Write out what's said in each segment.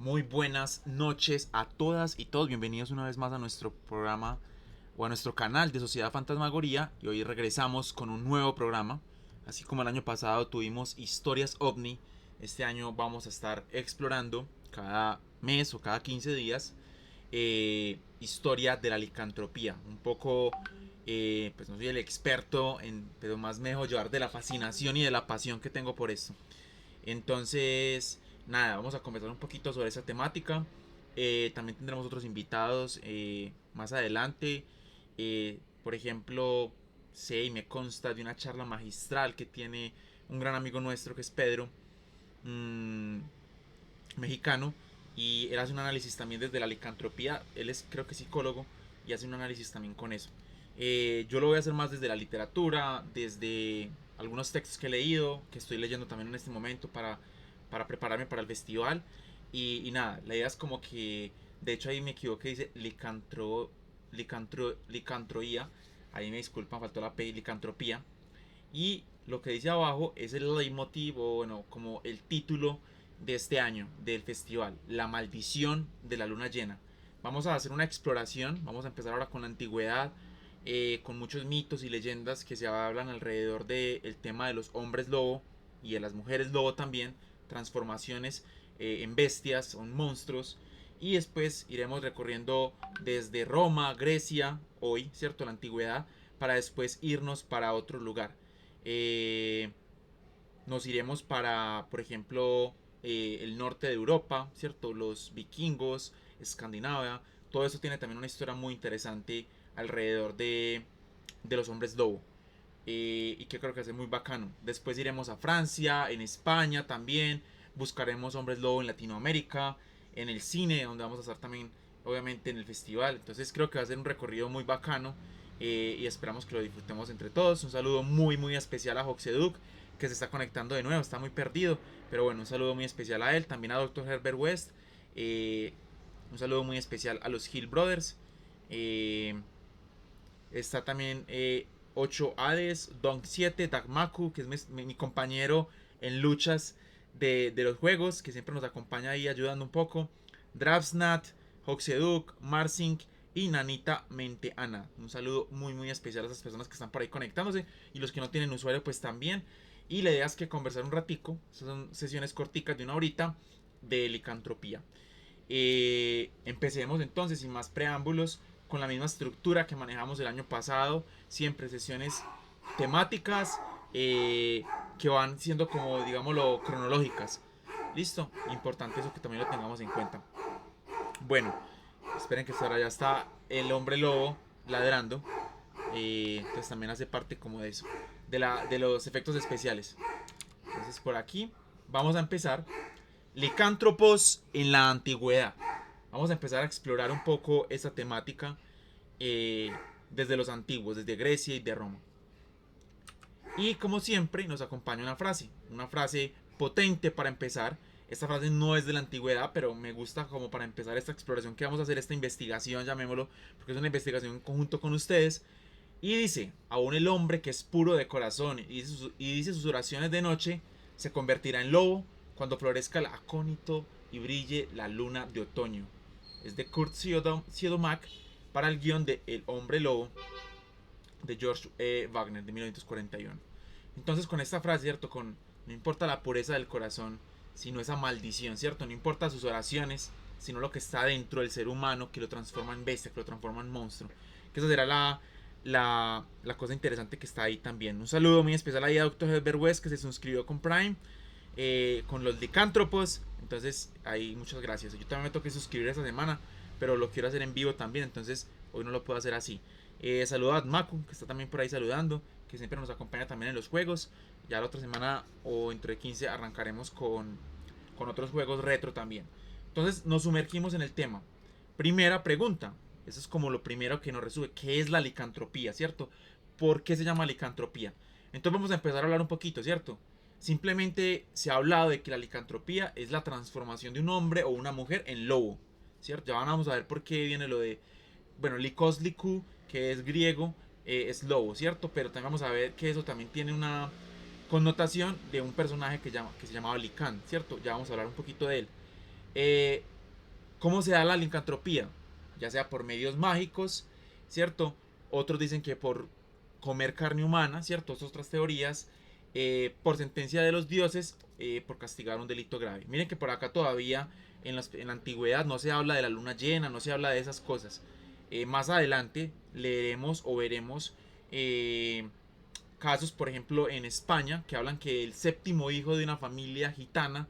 Muy buenas noches a todas y todos. Bienvenidos una vez más a nuestro programa o a nuestro canal de Sociedad Fantasmagoría. Y hoy regresamos con un nuevo programa. Así como el año pasado tuvimos historias ovni, este año vamos a estar explorando cada mes o cada 15 días historia de la licantropía. Un poco, pues no soy el experto, pero más me dejo llevar de la fascinación y de la pasión que tengo por esto. Entonces, nada, vamos a conversar un poquito sobre esa temática. También tendremos otros invitados más adelante. Por ejemplo, sé y me consta de una charla magistral que tiene un gran amigo nuestro que es Pedro, mmm, mexicano, y él hace un análisis también desde la licantropía. Él es, creo que, psicólogo y hace un análisis también con eso. Yo lo voy a hacer más desde la literatura, desde algunos textos que he leído, que estoy leyendo también en este momento para prepararme para el festival. Y nada, la idea es como que, de hecho ahí me equivoqué, dice licantroía, ahí me disculpan, faltó la P, licantropía. Y lo que dice abajo es el leitmotiv, o bueno, como el título de este año del festival, La maldición de la luna llena. Vamos a hacer una exploración, vamos a empezar ahora con la antigüedad, con muchos mitos y leyendas que se hablan alrededor del tema de los hombres lobo y de las mujeres lobo también, transformaciones en bestias, en monstruos. Y después iremos recorriendo desde Roma, Grecia, hoy, ¿cierto? La antigüedad, para después irnos para otro lugar. Eh, Nos iremos para, por ejemplo, el norte de Europa, ¿cierto? Los vikingos, Escandinavia. Todo eso tiene también una historia muy interesante alrededor de los hombres lobo. Y que creo que es muy bacano. Después iremos a Francia, en España también. Buscaremos hombres lobo en Latinoamérica, en el cine, donde vamos a estar también, obviamente, en el festival. Entonces creo que va a ser un recorrido muy bacano. Y esperamos que lo disfrutemos entre todos. Un saludo muy, muy especial a Hoxeduk, que se está conectando de nuevo, está muy perdido. Pero bueno, un saludo muy especial a él. También a Dr. Herbert West. Eh, un saludo muy especial a los Hill Brothers. Eh, Está también 8 Hades, Dong 7, Dagmaku, que es mi compañero en luchas de los juegos, que siempre nos acompaña ahí ayudando un poco. Draftsnat, Hoxeduk, Marsink y Nanita Menteana. Un saludo muy muy especial a esas personas que están por ahí conectándose y los que no tienen usuario pues también. Y la idea es que conversar un ratico, son sesiones corticas de una horita de licantropía. Empecemos entonces sin más preámbulos con la misma estructura que manejamos el año pasado, siempre sesiones temáticas que van siendo como digámoslo cronológicas. Listo, importante eso que también lo tengamos en cuenta. Bueno, esperen que ahora ya está el hombre lobo ladrando, entonces también hace parte como de eso, de los efectos especiales. Entonces por aquí vamos a empezar. Licántropos en la antigüedad. Vamos a empezar a explorar un poco esta temática eh, desde los antiguos, desde Grecia y de Roma. Y como siempre nos acompaña una frase potente para empezar. Esta frase no es de la antigüedad, pero me gusta como para empezar esta exploración que vamos a hacer, esta investigación, llamémoslo, porque es una investigación en conjunto con ustedes. Y dice, aún el hombre que es puro de corazón y dice sus oraciones de noche, se convertirá en lobo cuando florezca el acónito y brille la luna de otoño. Es de Kurt Siedomak para el guión de El hombre lobo de George Wagner de 1941. Entonces con esta frase, ¿cierto? Con no importa la pureza del corazón, sino esa maldición, ¿cierto? No importa sus oraciones, sino lo que está dentro del ser humano que lo transforma en bestia, que lo transforma en monstruo. Que esa será la cosa interesante que está ahí también. Un saludo muy especial ahí a Dr. Herbert West, que se suscribió con Prime, con los licántropos. Entonces, ahí muchas gracias. Yo también me toqué suscribir esta semana, pero lo quiero hacer en vivo también, entonces hoy no lo puedo hacer así. Saludo a Maku, que está también por ahí saludando, que siempre nos acompaña también en los juegos. Ya la otra semana o dentro de 15 arrancaremos con otros juegos retro también. Entonces nos sumergimos en el tema. Primera pregunta. Eso es como lo primero que nos resume. ¿Qué es la licantropía, cierto? ¿Por qué se llama licantropía? Entonces vamos a empezar a hablar un poquito, ¿cierto? Simplemente se ha hablado de que la licantropía es la transformación de un hombre o una mujer en lobo, ¿cierto? Ya vamos a ver por qué viene lo de, bueno, likos liku, que es griego, es lobo, ¿cierto? Pero también vamos a ver que eso también tiene una connotación de un personaje que se llamaba Licán, ¿cierto? Ya vamos a hablar un poquito de él. ¿Cómo se da la licantropía? Ya sea por medios mágicos, ¿cierto? Otros dicen que por comer carne humana, ¿cierto? Estas otras teorías, por sentencia de los dioses, por castigar un delito grave. Miren que por acá todavía en la antigüedad no se habla de la luna llena, no se habla de esas cosas. Más adelante leeremos o veremos casos, por ejemplo, en España, que hablan que el séptimo hijo de una familia gitana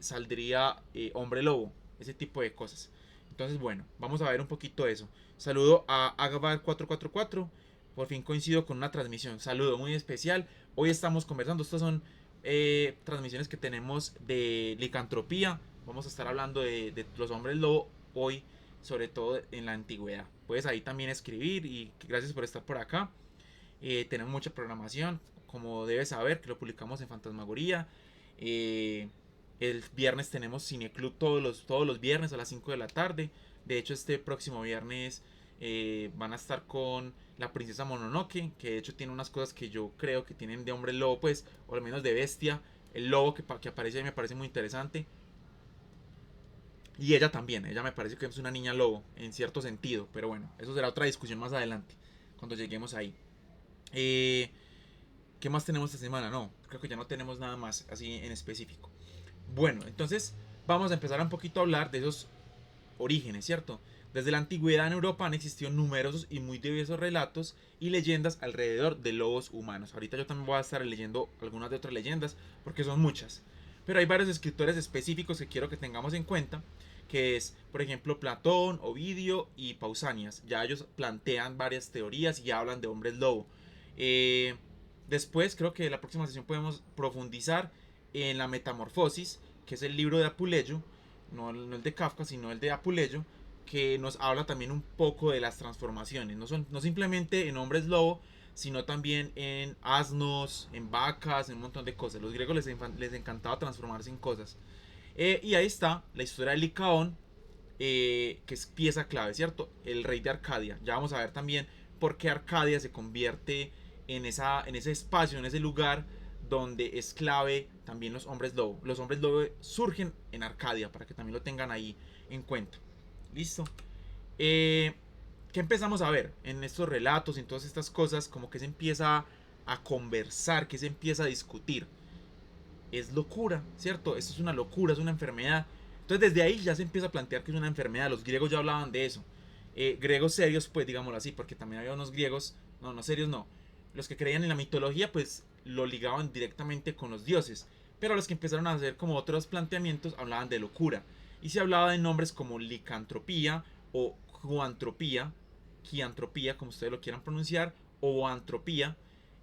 saldría hombre lobo, ese tipo de cosas. Entonces, bueno, vamos a ver un poquito de eso. Saludo a Agbar444. Por fin coincido con una transmisión. Saludo muy especial. Hoy estamos conversando. Estas son transmisiones que tenemos de licantropía. Vamos a estar hablando de los hombres lobo hoy, sobre todo en la antigüedad. Puedes ahí también escribir y gracias por estar por acá. Tenemos mucha programación, como debes saber, que lo publicamos en Fantasmagoría. El viernes tenemos Cineclub todos los viernes a las 5 de la tarde. De hecho, este próximo viernes van a estar con la princesa Mononoke, que de hecho tiene unas cosas que yo creo que tienen de hombre lobo, pues, o al menos de bestia. El lobo que aparece ahí me parece muy interesante. Y ella también, ella me parece que es una niña lobo, en cierto sentido. Pero bueno, eso será otra discusión más adelante, cuando lleguemos ahí. Eh, ¿Qué más tenemos esta semana? No, creo que ya no tenemos nada más así en específico. Bueno, entonces vamos a empezar un poquito a hablar de esos orígenes, ¿cierto? Desde la antigüedad en Europa han existido numerosos y muy diversos relatos y leyendas alrededor de lobos humanos. Ahorita yo también voy a estar leyendo algunas de otras leyendas porque son muchas. Pero hay varios escritores específicos que quiero que tengamos en cuenta, que es, por ejemplo, Platón, Ovidio y Pausanias. Ya ellos plantean varias teorías y hablan de hombres lobo. Eh, Después creo que en la próxima sesión podemos profundizar en la Metamorfosis, que es el libro de Apuleyo, no el de Kafka, sino el de Apuleyo, que nos habla también un poco de las transformaciones, no simplemente en hombres lobo, sino también en asnos, en vacas, en un montón de cosas. Los griegos les encantaba transformarse en cosas. Y ahí está la historia de Licaón, que es pieza clave, ¿cierto? El rey de Arcadia. Ya vamos a ver también por qué Arcadia se convierte en ese espacio, en ese lugar donde es clave también los hombres lobo. Los hombres lobo surgen en Arcadia, para que también lo tengan ahí en cuenta. ¿Listo? ¿Qué empezamos a ver en estos relatos y en todas estas cosas? Como que se empieza a conversar, que se empieza a discutir. Es locura, ¿cierto? Esto es una locura, es una enfermedad. Entonces desde ahí ya se empieza a plantear que es una enfermedad. Los griegos ya hablaban de eso. Griegos serios, pues digámoslo así, porque también había unos griegos, no serios no. Los que creían en la mitología, pues lo ligaban directamente con los dioses. Pero los que empezaron a hacer como otros planteamientos hablaban de locura. Y se hablaba de nombres como licantropía o quiantropía, como ustedes lo quieran pronunciar, o antropía,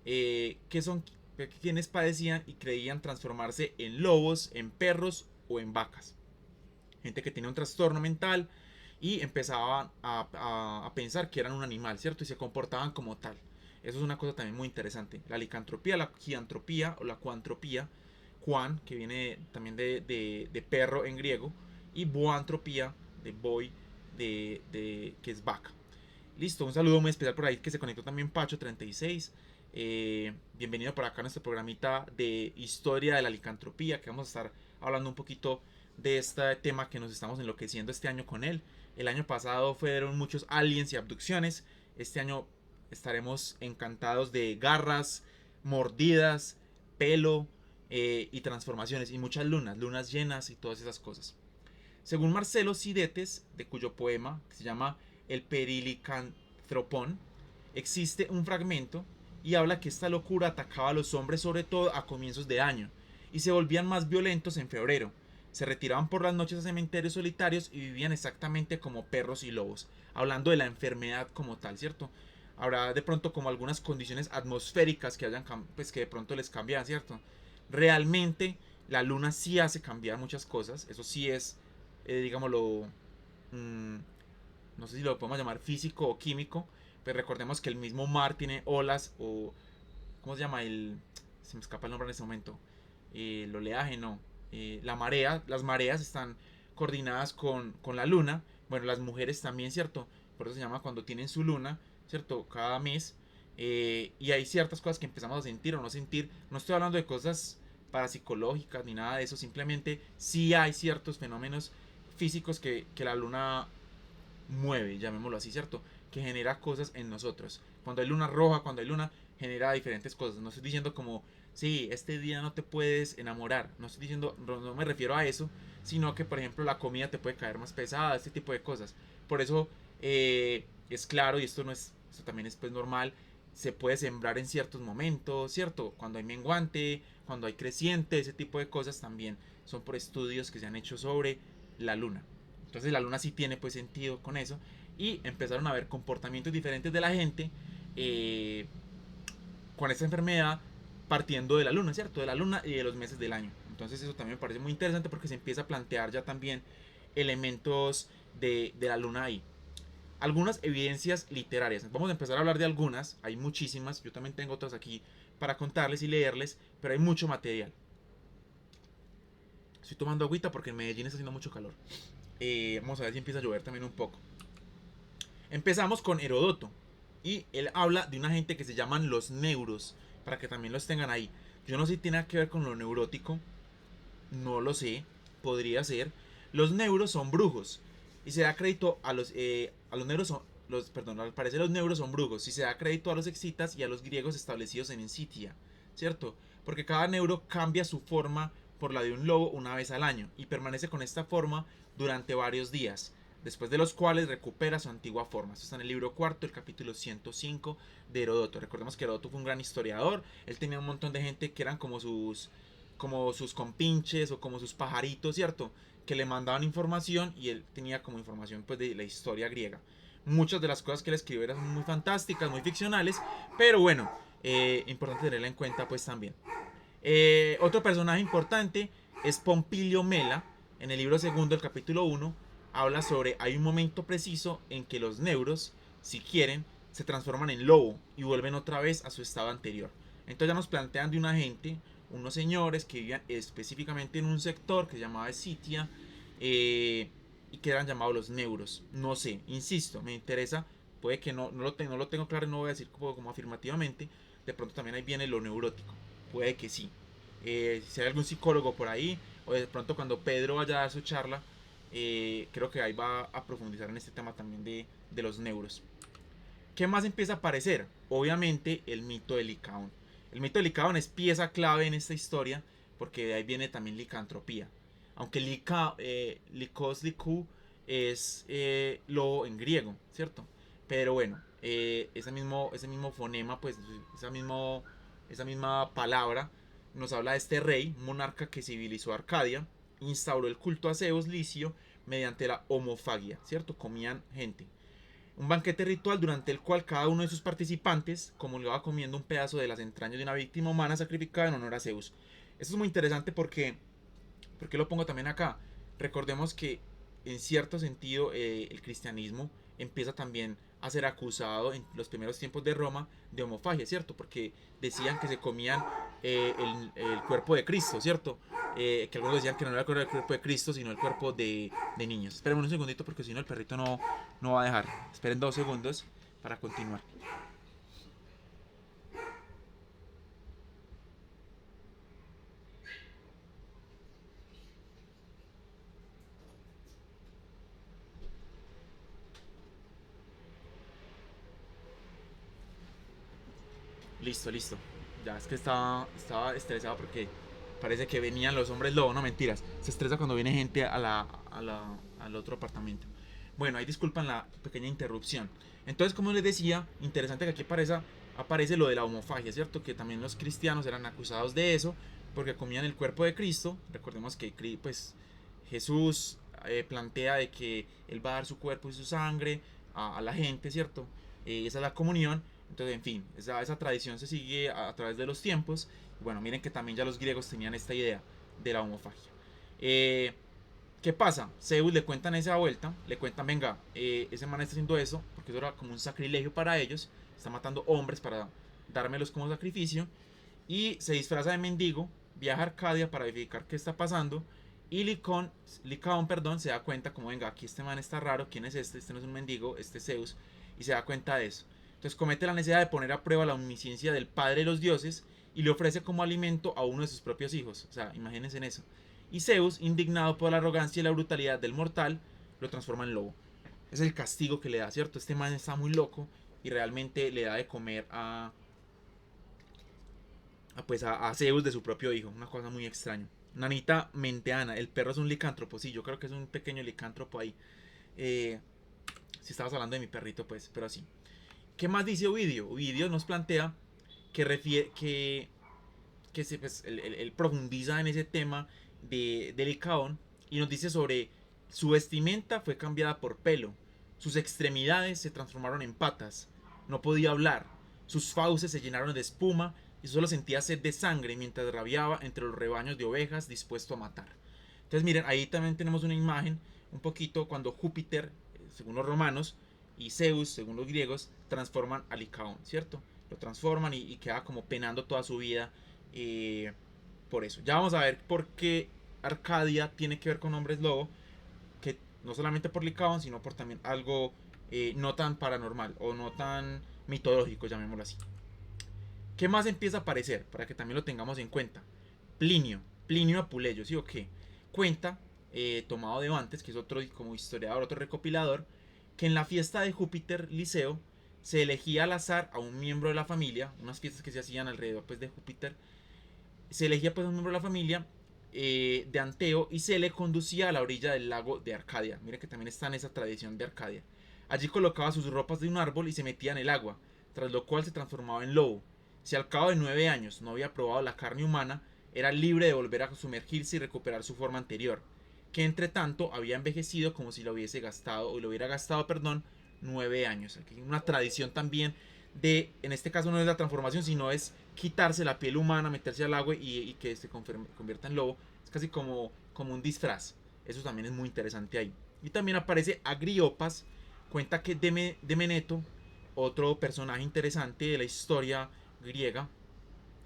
que son quienes padecían y creían transformarse en lobos, en perros o en vacas. Gente que tenía un trastorno mental y empezaban a pensar que eran un animal, ¿cierto? Y se comportaban como tal. Eso es una cosa también muy interesante. La licantropía, la quiantropía o la cuantropía, quan, que viene también de perro en griego, y boantropía, de boy, que es vaca. Listo, un saludo muy especial por ahí que se conectó también Pacho36. Bienvenido por acá a nuestro programita de historia de la licantropía, que vamos a estar hablando un poquito de este tema que nos estamos enloqueciendo este año con él. El año pasado fueron muchos aliens y abducciones. Este año estaremos encantados de garras, mordidas, pelo y transformaciones y muchas lunas llenas y todas esas cosas. Según Marcelo Sidetes, de cuyo poema que se llama El Perilicantropón, existe un fragmento y habla que esta locura atacaba a los hombres sobre todo a comienzos de año y se volvían más violentos en febrero. Se retiraban por las noches a cementerios solitarios y vivían exactamente como perros y lobos, hablando de la enfermedad como tal, ¿cierto? Habrá de pronto como algunas condiciones atmosféricas que hayan pues que de pronto les cambian, ¿cierto? Realmente la luna sí hace cambiar muchas cosas, eso sí es, digámoslo, mmm, no sé si lo podemos llamar físico o químico, pero recordemos que el mismo mar tiene olas o, ¿cómo se llama? Se me escapa el nombre en este momento, el oleaje, no, la marea, las mareas están coordinadas con la luna, bueno, las mujeres también, ¿cierto? Por eso se llama cuando tienen su luna, ¿cierto? Cada mes, y hay ciertas cosas que empezamos a sentir o no sentir, no estoy hablando de cosas parapsicológicas ni nada de eso, simplemente sí hay ciertos fenómenos físicos que la luna mueve, llamémoslo así, ¿cierto? Que genera cosas en nosotros. Cuando hay luna roja, cuando hay luna, genera diferentes cosas. No estoy diciendo como, sí, este día no te puedes enamorar. No estoy diciendo, no me refiero a eso, sino que, por ejemplo, la comida te puede caer más pesada, este tipo de cosas. Por eso es claro, y esto también es pues normal, se puede sembrar en ciertos momentos, ¿cierto? Cuando hay menguante, cuando hay creciente, ese tipo de cosas también son por estudios que se han hecho sobre la luna. Entonces la luna sí tiene pues sentido con eso. Y empezaron a ver comportamientos diferentes de la gente eh, con esta enfermedad partiendo de la luna, ¿cierto? De la luna y de los meses del año. Entonces eso también me parece muy interesante porque se empieza a plantear ya también elementos de la luna ahí. Algunas evidencias literarias. Vamos a empezar a hablar de algunas. Hay muchísimas. Yo también tengo otras aquí para contarles y leerles. Pero hay mucho material. Estoy tomando agüita porque en Medellín está haciendo mucho calor. Vamos a ver si empieza a llover también un poco. Empezamos con Herodoto. Y él habla de una gente que se llaman los neuros. Para que también los tengan ahí. Yo no sé si tiene que ver con lo neurótico. No lo sé. Podría ser. Los neuros son brujos. Y se da crédito a los neuros son, perdón, al parecer los neuros son brujos. Y se da crédito a los excitas y a los griegos establecidos en Encitia. ¿Cierto? Porque cada neuro cambia su forma por la de un lobo una vez al año. Y permanece con esta forma durante varios días, después de los cuales recupera su antigua forma. Esto está en el libro cuarto, el capítulo 105 de Heródoto. Recordemos que Heródoto fue un gran historiador. Él tenía un montón de gente que eran como sus compinches o como sus pajaritos, ¿cierto? Que le mandaban información y él tenía como información pues de la historia griega. Muchas de las cosas que él escribió eran muy fantásticas, muy ficcionales, pero bueno, importante tenerla en cuenta pues también. Otro personaje importante es Pompilio Mela. En el libro segundo, el capítulo 1, habla sobre hay un momento preciso en que los neuros, si quieren, se transforman en lobo y vuelven otra vez a su estado anterior. Entonces ya nos plantean de una gente, unos señores que vivían específicamente en un sector que se llamaba Escitia y que eran llamados los neuros. No sé, insisto, me interesa, puede que no lo tengo claro, no voy a decir como afirmativamente, de pronto también ahí viene lo neurótico, puede que sí. Si hay algún psicólogo por ahí, o de pronto cuando Pedro vaya a dar su charla, creo que ahí va a profundizar en este tema también de los neuros. ¿Qué más empieza a aparecer? Obviamente el mito de Licaón. El mito de Licaón es pieza clave en esta historia porque de ahí viene también licantropía. Aunque likos, liku es lobo en griego, ¿cierto? Pero bueno, ese mismo fonema, pues esa misma palabra nos habla de este rey, monarca que civilizó Arcadia, instauró el culto a Zeus Licio mediante la homofagia, ¿cierto? Comían gente. Un banquete ritual durante el cual cada uno de sus participantes comulgaba comiendo un pedazo de las entrañas de una víctima humana sacrificada en honor a Zeus. Esto es muy interesante porque lo pongo también acá. Recordemos que en cierto sentido el cristianismo empieza también a ser acusado en los primeros tiempos de Roma de homofagia, ¿cierto? Porque decían que se comían el cuerpo de Cristo, ¿cierto? Que algunos decían que no era el cuerpo de Cristo, sino el cuerpo de niños. Esperen un segundito porque si no el perrito no va a dejar. Esperen 2 segundos para continuar. Listo, listo. Ya es que estaba estresado porque parece que venían los hombres lobo, no mentiras. Se estresa cuando viene gente al otro apartamento. Bueno, ahí disculpan la pequeña interrupción. Entonces, como les decía, interesante que aquí aparece lo de la homofagia, ¿cierto? Que también los cristianos eran acusados de eso porque comían el cuerpo de Cristo. Recordemos que pues Jesús plantea de que él va a dar su cuerpo y su sangre a la gente, ¿cierto? Esa es la comunión. Entonces, en fin, esa tradición se sigue a través de los tiempos. Bueno, miren que también ya los griegos tenían esta idea de la homofagia. Eh, ¿Qué pasa? Zeus le cuentan esa vuelta, le cuentan, venga, ese man está haciendo eso, porque eso era como un sacrilegio para ellos, está matando hombres para dármelos como sacrificio, y se disfraza de mendigo, viaja a Arcadia para verificar qué está pasando, y Licaón, perdón, se da cuenta como, venga, aquí este man está raro, ¿quién es este? Este no es un mendigo, este es Zeus, y se da cuenta de eso. Entonces comete la necesidad de poner a prueba la omnisciencia del padre de los dioses y le ofrece como alimento a uno de sus propios hijos. O sea, imagínense en eso. y Zeus, indignado por la arrogancia y la brutalidad del mortal, lo transforma en lobo. Es el castigo que le da, ¿cierto? Este man está muy loco y realmente le da de comer a Zeus de su propio hijo, una cosa muy extraña. Nanita Menteana, el perro es un licántropo, sí, yo creo que es un pequeño licántropo ahí. Eh, si estabas hablando de mi perrito, pues, pero así. ¿Qué más dice Ovidio? Ovidio nos plantea pues, él profundiza en ese tema de Licaón y nos dice sobre su vestimenta fue cambiada por pelo, sus extremidades se transformaron en patas, no podía hablar, sus fauces se llenaron de espuma y solo sentía sed de sangre mientras rabiaba entre los rebaños de ovejas dispuesto a matar. Entonces miren, ahí también tenemos una imagen un poquito cuando Júpiter, según los romanos, y Zeus, según los griegos, transforman a Licaón, ¿cierto? Lo transforman y queda como penando toda su vida eh, por eso. Ya vamos a ver por qué Arcadia tiene que ver con hombres lobo, que no solamente por Licaón, sino por también algo no tan paranormal o no tan mitológico, llamémoslo así. ¿Qué más empieza a aparecer? Para que también lo tengamos en cuenta. Plinio Apuleyo, ¿sí o qué? Cuenta, tomado de Bantes, que es otro como historiador, otro recopilador, que en la fiesta de Júpiter Liceo se elegía al azar a un miembro de la familia, unas fiestas que se hacían alrededor pues, de Júpiter, se elegía pues a un miembro de la familia de Anteo y se le conducía a la orilla del lago de Arcadia. Mire que también está en esa tradición de Arcadia. Allí colocaba sus ropas de un árbol y se metía en el agua, tras lo cual se transformaba en lobo. Si al cabo de 9 años no había probado la carne humana, era libre de volver a sumergirse y recuperar su forma anterior, que entre tanto había envejecido como si lo hubiese gastado, o lo hubiera gastado, perdón, 9 años. Aquí hay una tradición también de, en este caso no es la transformación, sino es quitarse la piel humana, meterse al agua y que se convierta en lobo. Es casi como un disfraz. Eso también es muy interesante ahí. Y también aparece Agriopas, cuenta que Demeneto, otro personaje interesante de la historia griega,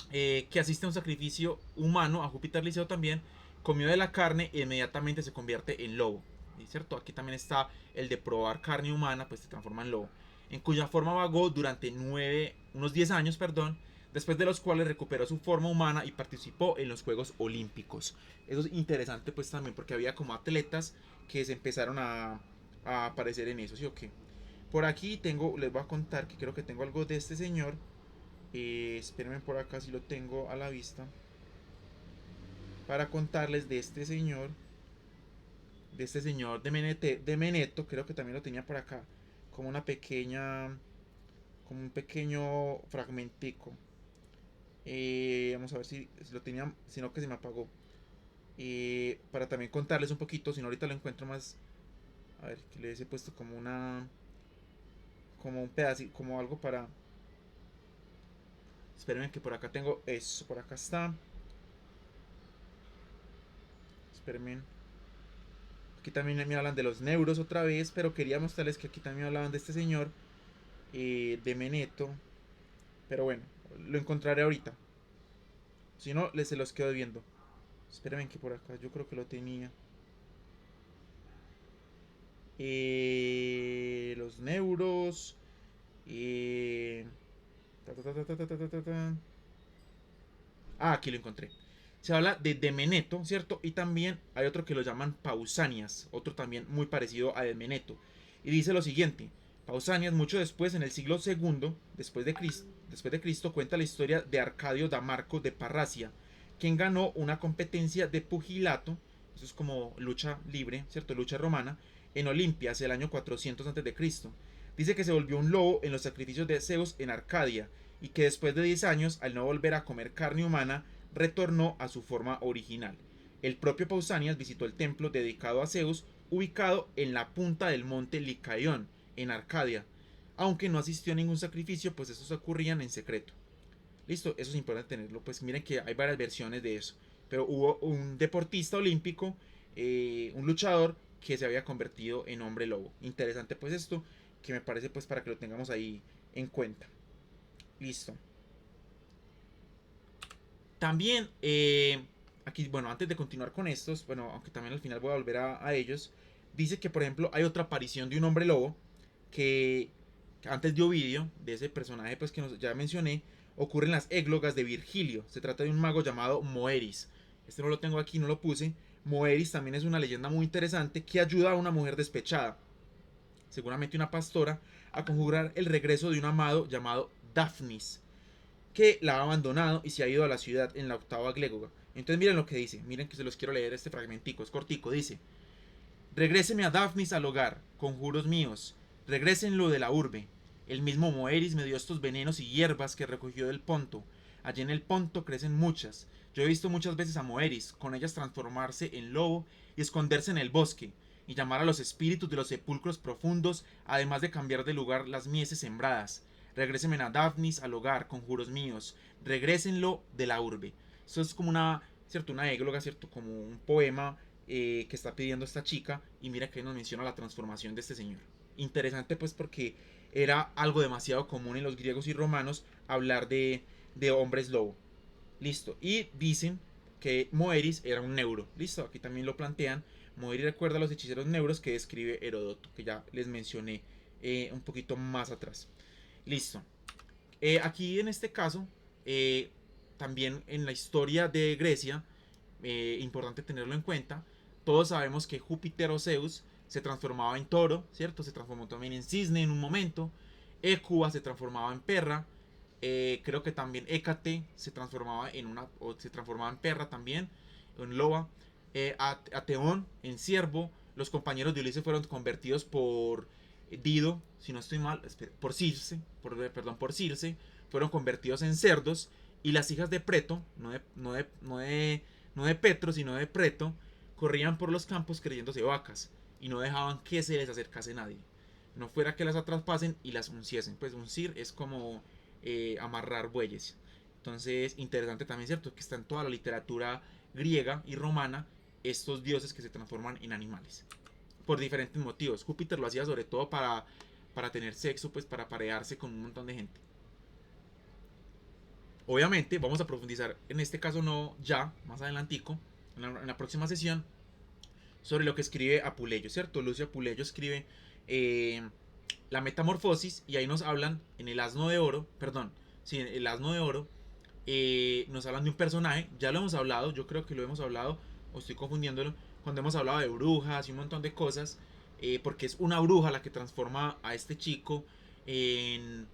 que asiste a un sacrificio humano a Júpiter Liceo también, comió de la carne e inmediatamente se convierte en lobo. ¿Cierto? Aquí también está el de probar carne humana, pues se transforma en lobo, en cuya forma vagó durante unos 10 años, perdón, después de los cuales recuperó su forma humana y participó en los Juegos Olímpicos. Eso es interesante pues también porque había como atletas que se empezaron a aparecer en eso, ¿sí o qué? Por aquí les voy a contar que creo que tengo algo de este señor. Espérenme por acá si lo tengo a la vista. Para contarles de este señor de Meneto, creo que también lo tenía por acá. Como una pequeña, como un pequeño fragmentico. Vamos a ver si lo tenía, sino que se me apagó. Para también contarles un poquito, si no ahorita lo encuentro más. A ver, que les he puesto como un pedacito, como algo para. Espérenme que por acá tengo eso, por acá está. Espérenme. Aquí también me hablan de los neuros otra vez, pero quería mostrarles que aquí también me hablaban de este señor, de Meneto. Pero bueno, lo encontraré ahorita. Si no, se los quedo viendo. Espérenme que por acá, yo creo que lo tenía. Los neuros. Eh, aquí lo encontré. Se habla de Demeneto, ¿cierto? Y también hay otro que lo llaman Pausanias, otro también muy parecido a Demeneto. Y dice lo siguiente: Pausanias, mucho después, en el siglo II, después de Cristo, cuenta la historia de Arcadio Damarco de Parracia, quien ganó una competencia de pugilato, eso es como lucha libre, ¿cierto? Lucha romana, en Olimpia hacia el año 400 a.C. Dice que se volvió un lobo en los sacrificios de Zeus en Arcadia, y que después de 10 años, al no volver a comer carne humana, retornó a su forma original. El propio Pausanias visitó el templo dedicado a Zeus, ubicado en la punta del monte Licaión, en Arcadia, aunque no asistió a ningún sacrificio, pues estos ocurrían en secreto. Listo, eso es importante tenerlo, pues miren que hay varias versiones de eso, pero hubo un deportista olímpico, un luchador que se había convertido en hombre lobo. Interesante pues esto, que me parece pues para que lo tengamos ahí en cuenta. Listo. También, aquí, bueno, antes de continuar con estos, bueno, aunque también al final voy a volver a ellos, dice que, por ejemplo, hay otra aparición de un hombre lobo que antes de Ovidio, de ese personaje pues que ya mencioné, ocurre en las églogas de Virgilio. Se trata de un mago llamado Moeris. Este no lo tengo aquí, no lo puse, Moeris también es una leyenda muy interesante que ayuda a una mujer despechada, seguramente una pastora, a conjurar el regreso de un amado llamado Daphnis, que la ha abandonado y se ha ido a la ciudad en la octava Glégoga. Entonces miren lo que dice, miren que se los quiero leer este fragmentico, es cortico, dice: regréseme a Daphnis al hogar, conjuros míos, regrésenlo de la urbe. El mismo Moeris me dio estos venenos y hierbas que recogió del Ponto. Allí en el Ponto crecen muchas. Yo he visto muchas veces a Moeris, con ellas transformarse en lobo y esconderse en el bosque, y llamar a los espíritus de los sepulcros profundos, además de cambiar de lugar las mieses sembradas. Regrésenme a Daphnis al hogar, conjuros míos, regrésenlo de la urbe. Eso es como una, ¿cierto? Una égloga, ¿cierto? Como un poema que está pidiendo esta chica, y mira que nos menciona la transformación de este señor. Interesante pues porque era algo demasiado común en los griegos y romanos hablar de hombres lobo. Listo. Y dicen que Moeris era un neuro. Listo, aquí también lo plantean. Moeris recuerda a los hechiceros neuros que describe Heródoto, que ya les mencioné un poquito más atrás. Listo. Aquí en este caso, también en la historia de Grecia, importante tenerlo en cuenta, todos sabemos que Júpiter o Zeus se transformaba en toro, ¿cierto? Se transformó también en cisne en un momento. Hécuba se transformaba en perra. Creo que también Hécate se transformaba en una, o se transformaba en perra también, en loba. Ateón en ciervo. Los compañeros de Ulises fueron convertidos por Dido, si no estoy mal, por Circe, perdón, por Circe, fueron convertidos en cerdos. Y las hijas de Preto, no de Petro, sino de Preto, corrían por los campos creyéndose vacas y no dejaban que se les acercase nadie. No fuera que las atrapasen y las unciesen. Pues uncir es como amarrar bueyes. Entonces, interesante también, ¿cierto? Que está en toda la literatura griega y romana estos dioses que se transforman en animales. Por diferentes motivos. Júpiter lo hacía sobre todo para tener sexo, pues para parearse con un montón de gente. Obviamente vamos a profundizar, en este caso no ya, más adelantico, en la próxima sesión, sobre lo que escribe Apuleyo, ¿cierto? Lucio Apuleyo escribe la Metamorfosis, y ahí nos hablan en el Asno de Oro, perdón, sí, en el Asno de Oro, nos hablan de un personaje, ya lo hemos hablado, yo creo que lo hemos hablado, o estoy confundiéndolo, cuando hemos hablado de brujas y un montón de cosas, porque es una bruja la que transforma a este chico en,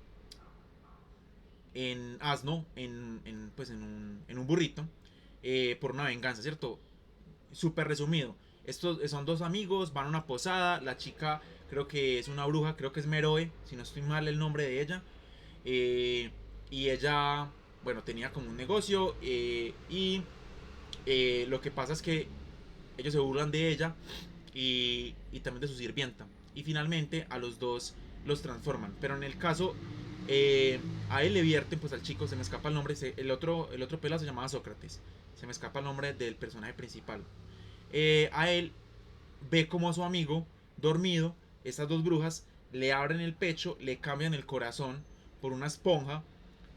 en asno, pues en un burrito, por una venganza, ¿cierto? Súper resumido. Estos son dos amigos, van a una posada, la chica creo que es una bruja, creo que es Meroe, si no estoy mal el nombre de ella. eh, y ella, bueno, tenía como un negocio, y lo que pasa es que ellos se burlan de ella y también de su sirvienta. Y finalmente a los dos los transforman. Pero en el caso, a él le vierten, pues al chico, se me escapa el nombre, el otro pelado se llamaba Sócrates. Se me escapa el nombre del personaje principal. A él ve como a su amigo, dormido, estas dos brujas le abren el pecho, le cambian el corazón por una esponja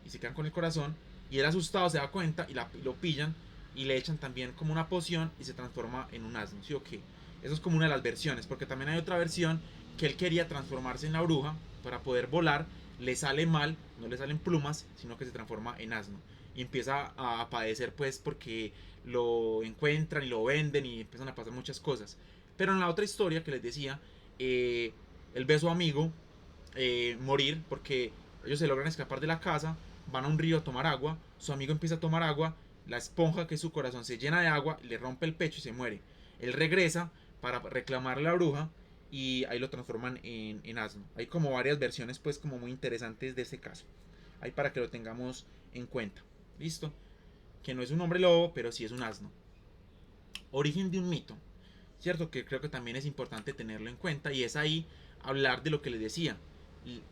y se quedan con el corazón. Y él asustado se da cuenta y lo pillan y le echan también como una poción y se transforma en un asno. ¿Sí o qué? Eso es como una de las versiones, porque también hay otra versión que él quería transformarse en la bruja para poder volar, le sale mal, no le salen plumas, sino que se transforma en asno. Y empieza a padecer pues porque lo encuentran y lo venden y empiezan a pasar muchas cosas. Pero en la otra historia que les decía, él ve a su amigo morir porque ellos se logran escapar de la casa, van a un río a tomar agua, su amigo empieza a tomar agua, la esponja que es su corazón se llena de agua, le rompe el pecho y se muere. Él regresa para reclamar a la bruja y ahí lo transforman en asno. Hay como varias versiones pues como muy interesantes de este caso. Ahí para que lo tengamos en cuenta. ¿Listo? Que no es un hombre lobo, pero sí es un asno. Origen de un mito. ¿Cierto? Que creo que también es importante tenerlo en cuenta, y es ahí hablar de lo que les decía.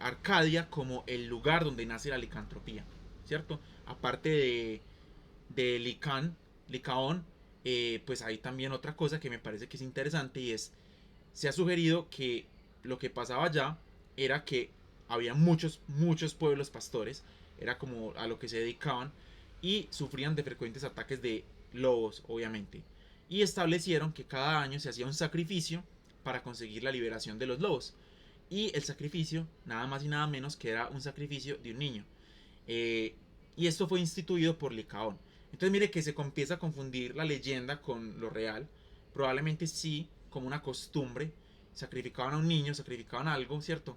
Arcadia como el lugar donde nace la licantropía. ¿Cierto? Aparte de Licaón, pues hay también otra cosa que me parece que es interesante, y es, se ha sugerido que lo que pasaba allá era que había muchos pueblos pastores, era como a lo que se dedicaban, y sufrían de frecuentes ataques de lobos, obviamente. Y establecieron que cada año se hacía un sacrificio para conseguir la liberación de los lobos. Y el sacrificio, nada más y nada menos que era un sacrificio de un niño. Eh, y esto fue instituido por Licaón. Entonces mire que se empieza a confundir la leyenda con lo real. probablemente sí, como una costumbre, sacrificaban a un niño, sacrificaban algo, ¿cierto?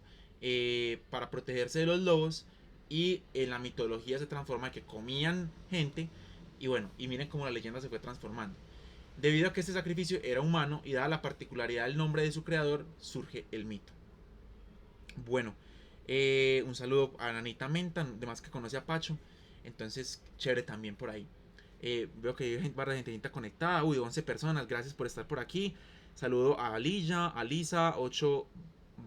Para protegerse de los lobos, y en la mitología se transforma que comían gente, y bueno, y miren cómo la leyenda se fue transformando. Debido a que este sacrificio era humano y dada la particularidad del nombre de su creador, surge el mito. Bueno, un saludo a Nanita Menta, además que conoce a Pacho, entonces chévere también por ahí. Veo que hay barra de gente conectada, uy, 11 personas, gracias por estar por aquí. Saludo a Alilla, a Lisa, 8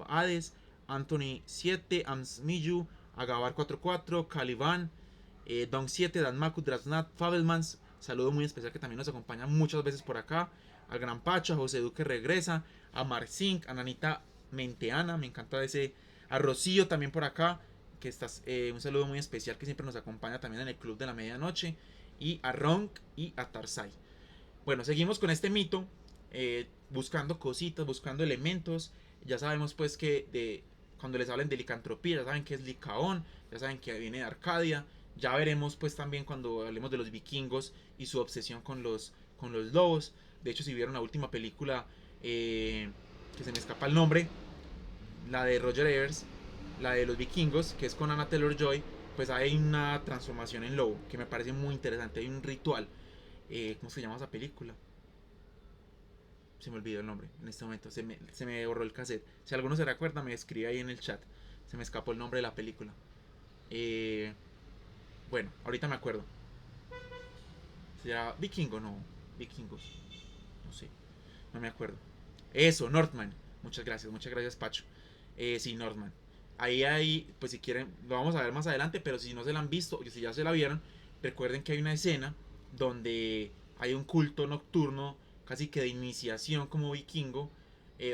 Hades, Anthony 7, Amsmiyu, Agabar 44, Caliban, Don 7, Danmaku, Drasnat, Fabelmans. Saludo muy especial que también nos acompaña muchas veces por acá. Al Gran Pacho, a José Duque regresa, a Marcink, a Nanita Menteana, me encanta ese. A Rocío también por acá, que estás, un saludo muy especial que siempre nos acompaña también en el Club de la Medianoche. Y a Ronk y a Tarsai. Bueno, seguimos con este mito, buscando cositas, buscando elementos. Ya sabemos pues que cuando les hablen de licantropía, ya saben que es Licaón, ya saben que viene de Arcadia. Ya veremos pues también cuando hablemos de los vikingos y su obsesión con los lobos. De hecho, si vieron la última película, que se me escapa el nombre, la de Roger Evers, la de los vikingos, que es con Anna Taylor-Joy, pues hay una transformación en lobo que me parece muy interesante. Hay un ritual. ¿Cómo se llama esa película? Se me olvidó el nombre en este momento. Se me borró el cassette. Si alguno se recuerda, me escribe ahí en el chat. Se me escapó el nombre de la película. Eh, bueno, ahorita me acuerdo. ¿Se llama Vikingo? No. Vikingos. No sé. No me acuerdo. Eso, Northman. Muchas gracias, Pacho. Sí, Northman. Ahí hay, pues si quieren, lo vamos a ver más adelante, pero si no se la han visto, o si ya se la vieron, recuerden que hay una escena donde hay un culto nocturno, casi que de iniciación como vikingo,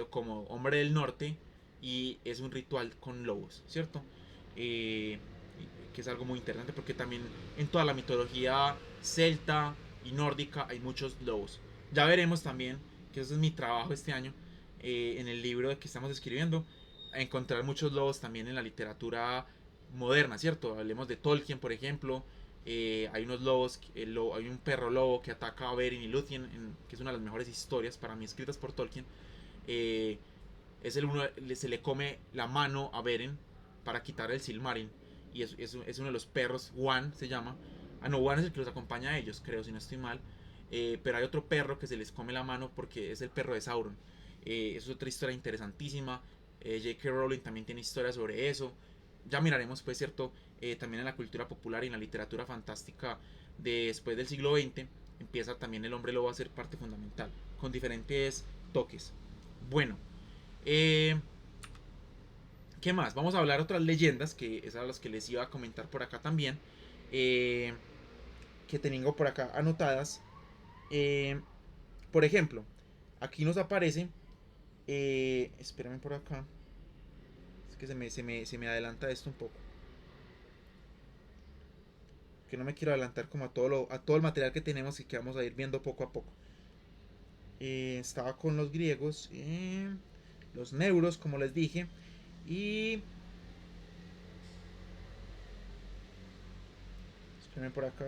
como hombre del norte, y es un ritual con lobos, ¿cierto? Eh, que es algo muy interesante porque también en toda la mitología celta y nórdica hay muchos lobos. Ya veremos también, que eso es mi trabajo este año, en el libro que estamos escribiendo, a encontrar muchos lobos también en la literatura moderna, ¿cierto? Hablemos de Tolkien, por ejemplo. Hay unos lobos, hay un perro lobo que ataca a Beren y Lúthien, que es una de las mejores historias para mí escritas por Tolkien. Eh, se le come la mano a Beren para quitar el Silmarin. Y es uno de los perros, Wan se llama. Ah, no, Wan es el que los acompaña a ellos, creo, si no estoy mal. Pero hay otro perro que se les come la mano porque es el perro de Sauron. Es otra historia interesantísima. J.K. Rowling también tiene historias sobre eso. Ya miraremos, pues, cierto, también en la cultura popular y en la literatura fantástica después del siglo XX. Empieza también el hombre lobo a ser parte fundamental, con diferentes toques. Bueno, eh, ¿qué más? Vamos a hablar de otras leyendas, que es a las que les iba a comentar por acá también. Eh, que tengo por acá anotadas. Eh, por ejemplo, aquí nos aparece. Espérame por acá. Es que se me adelanta esto un poco. Que no me quiero adelantar como a todo el material que tenemos y que vamos a ir viendo poco a poco. Estaba con los griegos. Los neuros, como les dije. Y espérenme por acá.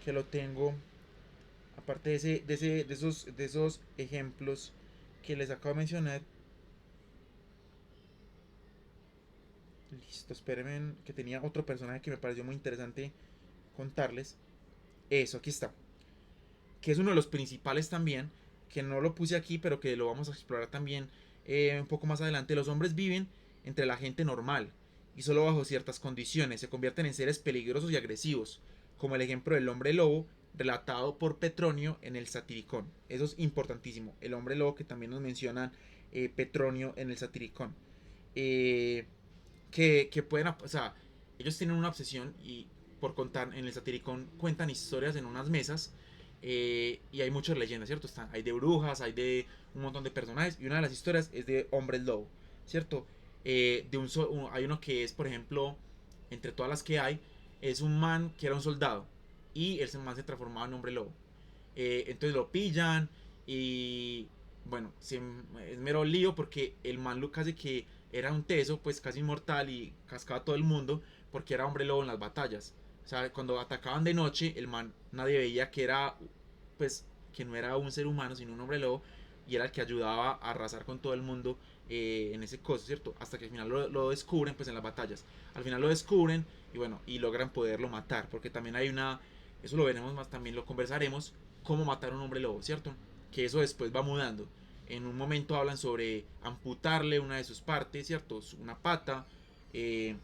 Que lo tengo. Aparte de esos ejemplos que les acabo de mencionar. Listo, espérenme, que tenía otro personaje que me pareció muy interesante contarles. Eso, aquí está. Que es uno de los principales también. Que no lo puse aquí, pero que lo vamos a explorar también un poco más adelante. Los hombres viven entre la gente normal y solo bajo ciertas condiciones se convierten en seres peligrosos y agresivos, como el ejemplo del hombre lobo relatado por Petronio en el Satiricón. Eso es importantísimo. El hombre lobo que también nos mencionan Petronio en el Satiricón. Eh, que pueden, o sea, ellos tienen una obsesión y por contar, en el Satiricón cuentan historias en unas mesas, y hay muchas leyendas, ¿cierto? Hay de brujas, hay de un montón de personajes, y una de las historias es de hombres lobo, ¿cierto? Hay uno que es, por ejemplo, entre todas las que hay, es un man que era un soldado, y ese man se transformaba en hombre lobo. Entonces lo pillan y bueno, es mero lío porque el man casi que era un teso, pues casi inmortal y cascaba a todo el mundo porque era hombre lobo en las batallas. O sea, cuando atacaban de noche, el man nadie veía que era, pues, que no era un ser humano, sino un hombre lobo, y era el que ayudaba a arrasar con todo el mundo en ese coso, ¿cierto? Hasta que al final lo descubren, pues en las batallas. Al final lo descubren y bueno, y logran poderlo matar, porque también hay una, eso lo veremos más, también lo conversaremos, cómo matar a un hombre lobo, ¿cierto? Que eso después va mudando. En un momento hablan sobre amputarle una de sus partes, ¿cierto? Una pata, eh,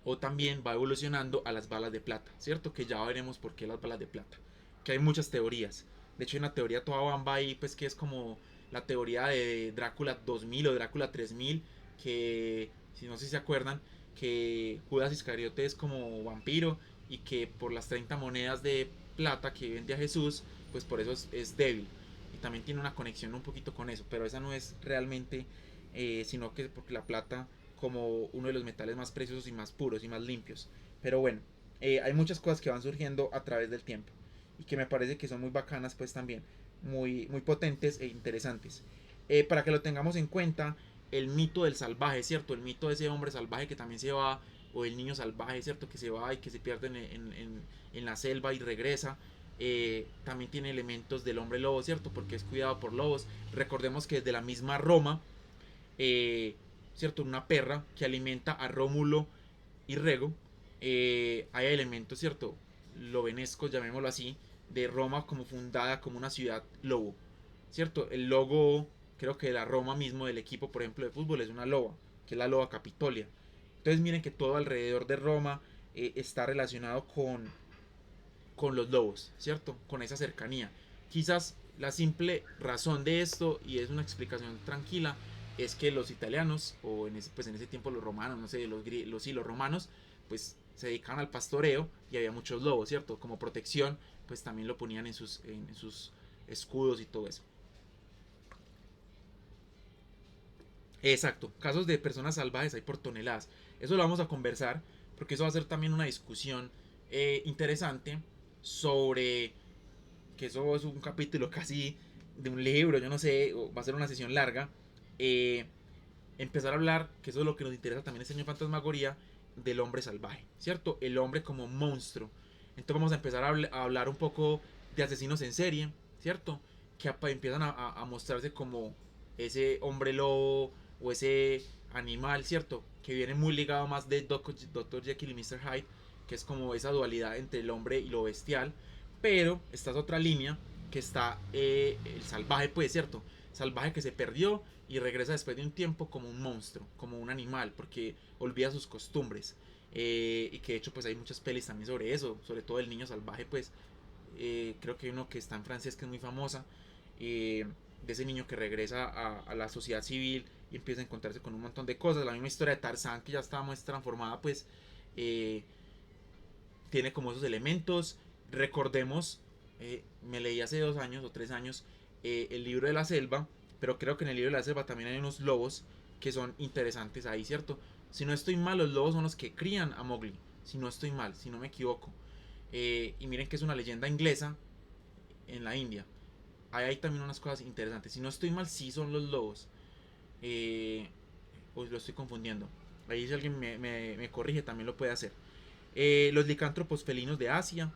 o también va evolucionando a las balas de plata, ¿cierto? Que ya veremos por qué las balas de plata. Que hay muchas teorías. De hecho hay una teoría toda bamba ahí, pues que es como la teoría de Drácula 2000 o Drácula 3000, que si no sé si se acuerdan, que Judas Iscariote es como vampiro y que por las 30 monedas de plata que vende a Jesús, pues por eso es débil. Y también tiene una conexión un poquito con eso, pero esa no es realmente, sino que porque la plata como uno de los metales más preciosos y más puros y más limpios. Pero bueno, hay muchas cosas que van surgiendo a través del tiempo y que me parece que son muy bacanas pues también, muy potentes e interesantes. Para que lo tengamos en cuenta, el mito del salvaje, ¿cierto? El mito de ese hombre salvaje que también se va, o el niño salvaje, ¿cierto? Que se va y que se pierde en la selva y regresa. También tiene elementos del hombre lobo, ¿cierto? Porque es cuidado por lobos. Recordemos que desde la misma Roma, ¿cierto? Una perra que alimenta a Rómulo y Rego. Hay elementos, ¿cierto? Lobenescos, llamémoslo así, de Roma como fundada como una ciudad lobo, ¿cierto? El logo, creo que de la Roma mismo, del equipo, por ejemplo, de fútbol, es una loba, que es la loba Capitolia. Entonces miren que todo alrededor de Roma está relacionado con los lobos, ¿cierto? Con esa cercanía. Quizás la simple razón de esto, y es una explicación tranquila, es que los italianos, o pues en ese tiempo los romanos, no sé, los romanos, pues se dedicaban al pastoreo y había muchos lobos, ¿cierto? Como protección, pues también lo ponían en sus escudos y todo eso. Exacto, casos de personas salvajes hay por toneladas. Eso lo vamos a conversar porque eso va a ser también una discusión interesante sobre que eso es un capítulo casi de un libro, yo no sé, va a ser una sesión larga. eh, Empezar a hablar, que eso es lo que nos interesa también este año Fantasmagoría, del hombre salvaje, ¿cierto? El hombre como monstruo. Entonces vamos a empezar a hablar un poco de asesinos en serie, ¿cierto? Que empiezan a mostrarse como ese hombre lobo o ese animal, ¿cierto? Que viene muy ligado más de Dr. Jekyll y Mr. Hyde, que es como esa dualidad entre el hombre y lo bestial. Pero esta es otra línea que está el salvaje, pues, ¿cierto? Salvaje que se perdió y regresa después de un tiempo como un monstruo, como un animal, porque olvida sus costumbres. Y que de hecho pues hay muchas pelis también sobre eso, sobre todo el niño salvaje, pues creo que hay uno que está en francés que es muy famosa, de ese niño que regresa a la sociedad civil y empieza a encontrarse con un montón de cosas. La misma historia de Tarzán, que ya estaba más transformada, pues eh, tiene como esos elementos. Recordemos, me leí hace 2 años o 3 años el libro de la selva, pero creo que en el libro de la selva también hay unos lobos que son interesantes ahí, ¿cierto? Si no estoy mal, los lobos son los que crían a Mowgli. Si no estoy mal, si no me equivoco. Y miren que es una leyenda inglesa en la India. Ahí hay también unas cosas interesantes. Si no estoy mal, sí son los lobos. Pues lo estoy confundiendo. Ahí si alguien me corrige, también lo puede hacer. Los licántropos felinos de Asia.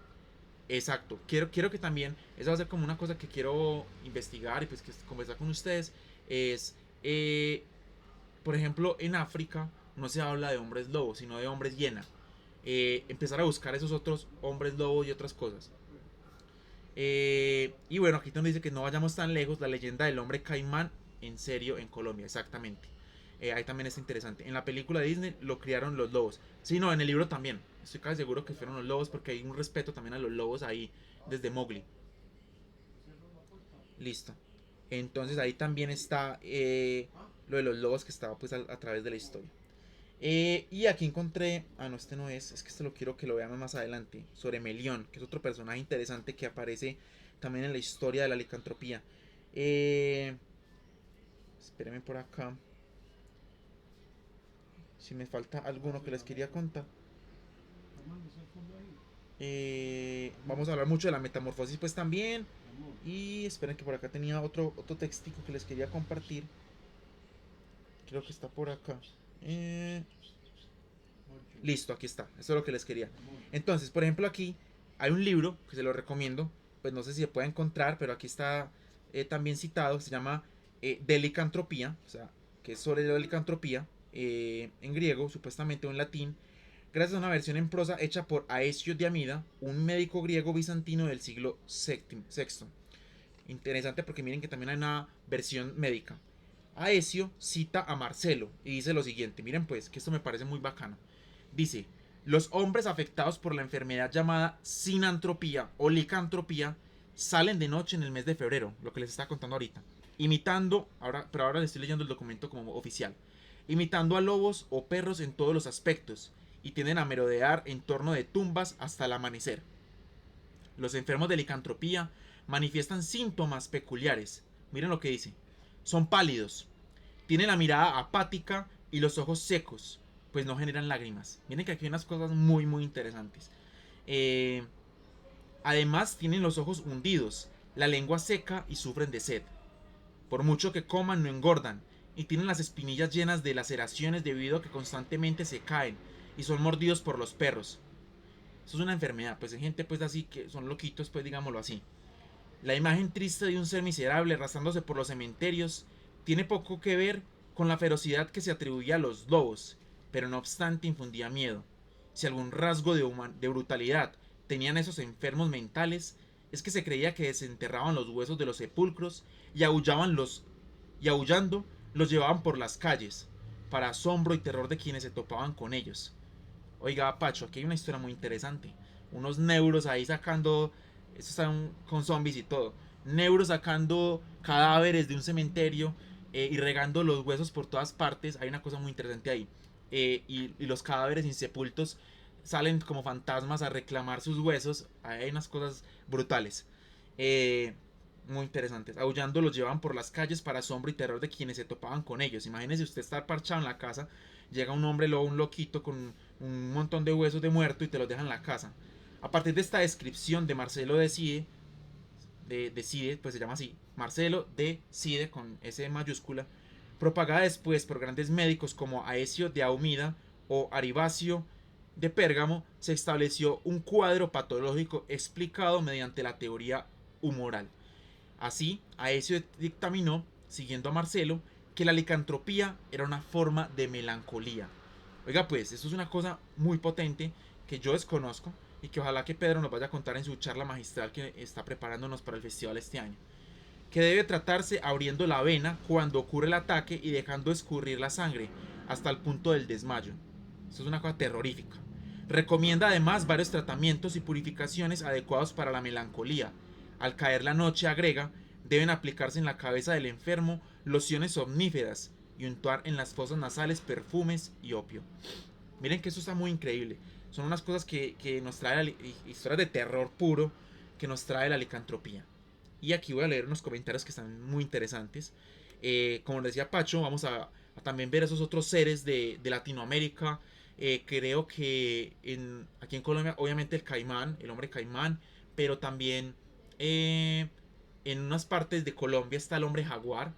Exacto. Quiero que también, eso va a ser como una cosa que quiero investigar y pues que conversar con ustedes. Es, por ejemplo, en África no se habla de hombres lobos, sino de hombres hiena. Empezar a buscar esos otros hombres lobos y otras cosas. Y bueno, aquí nos dice que no vayamos tan lejos, la leyenda del hombre caimán en serio en Colombia, exactamente. Ahí también es interesante. En la película de Disney lo criaron los lobos. Sí, no, en el libro también. Estoy casi seguro que fueron los lobos porque hay un respeto también a los lobos ahí desde Mowgli. Listo. Entonces ahí también está lo de los lobos que estaba pues a través de la historia. Y aquí encontré, no, este no es que este lo quiero que lo veamos más adelante, sobre Melión, que es otro personaje interesante que aparece también en la historia de la licantropía. Espérenme por acá, si me falta alguno que les quería contar. Vamos a hablar mucho de la metamorfosis pues también. Y esperen que por acá tenía otro textico que les quería compartir. Creo que está por acá. Listo, aquí está. Eso es lo que les quería. Entonces, por ejemplo, aquí hay un libro que se lo recomiendo. pues no sé si se puede encontrar, pero aquí está también citado, se llama de licantropía, o sea, que es sobre la licantropía, en griego, supuestamente, o en latín, gracias a una versión en prosa hecha por Aesio de Amida, un médico griego bizantino del siglo VI. Interesante porque miren que también hay una versión médica. Aesio cita a Marcelo y dice lo siguiente, miren pues, que esto me parece muy bacano. Dice, los hombres afectados por la enfermedad llamada sinantropía o licantropía salen de noche en el mes de febrero, lo que les estaba contando ahorita, imitando, pero ahora les estoy leyendo el documento como oficial, imitando a lobos o perros en todos los aspectos, y tienden a merodear en torno de tumbas hasta el amanecer. Los enfermos de licantropía manifiestan síntomas peculiares. Miren lo que dice. Son pálidos, tienen la mirada apática y los ojos secos, pues no generan lágrimas. Miren que aquí hay unas cosas muy muy interesantes. Además tienen los ojos hundidos, la lengua seca y sufren de sed. Por mucho que coman no engordan y tienen las espinillas llenas de laceraciones debido a que constantemente se caen y son mordidos por los perros. Eso es una enfermedad, pues hay gente pues así que son loquitos, pues digámoslo así. La imagen triste de un ser miserable arrastrándose por los cementerios tiene poco que ver con la ferocidad que se atribuía a los lobos, pero no obstante infundía miedo. Si algún rasgo de brutalidad tenían esos enfermos mentales, es que se creía que desenterraban los huesos de los sepulcros y y aullando los llevaban por las calles, para asombro y terror de quienes se topaban con ellos. Oiga, Pacho, aquí hay una historia muy interesante. Unos neuros ahí sacando. Estos están con zombies y todo. Neuros sacando cadáveres de un cementerio y regando los huesos por todas partes. Hay una cosa muy interesante ahí. Y los cadáveres insepultos salen como fantasmas a reclamar sus huesos. Hay unas cosas brutales. Muy interesantes. Aullando los llevan por las calles para asombro y terror de quienes se topaban con ellos. Imagínese usted estar parchado en la casa. Llega un hombre lobo, un loquito con un montón de huesos de muerto y te los deja en la casa. A partir de esta descripción de Marcelo Decide, pues se llama así, Marcelo Decide con S mayúscula, propagada después por grandes médicos como Aesio de Aumida o Aribacio de Pérgamo, se estableció un cuadro patológico explicado mediante la teoría humoral. Así, Aesio dictaminó, siguiendo a Marcelo, que la licantropía era una forma de melancolía. Oiga, pues, eso es una cosa muy potente que yo desconozco y que ojalá que Pedro nos vaya a contar en su charla magistral que está preparándonos para el festival este año. Que debe tratarse abriendo la vena cuando ocurre el ataque y dejando escurrir la sangre hasta el punto del desmayo. Eso es una cosa terrorífica. Recomienda además varios tratamientos y purificaciones adecuados para la melancolía. Al caer la noche, agrega, deben aplicarse en la cabeza del enfermo lociones somníferas y untar en las fosas nasales perfumes y opio. Miren que eso está muy increíble. Son unas cosas que nos trae historias de terror puro que nos trae la licantropía. Y aquí voy a leer unos comentarios que están muy interesantes. Como decía Pacho, vamos a también ver esos otros seres de Latinoamérica. Creo que aquí en Colombia, obviamente el caimán, el hombre caimán, pero también en unas partes de Colombia está el hombre jaguar.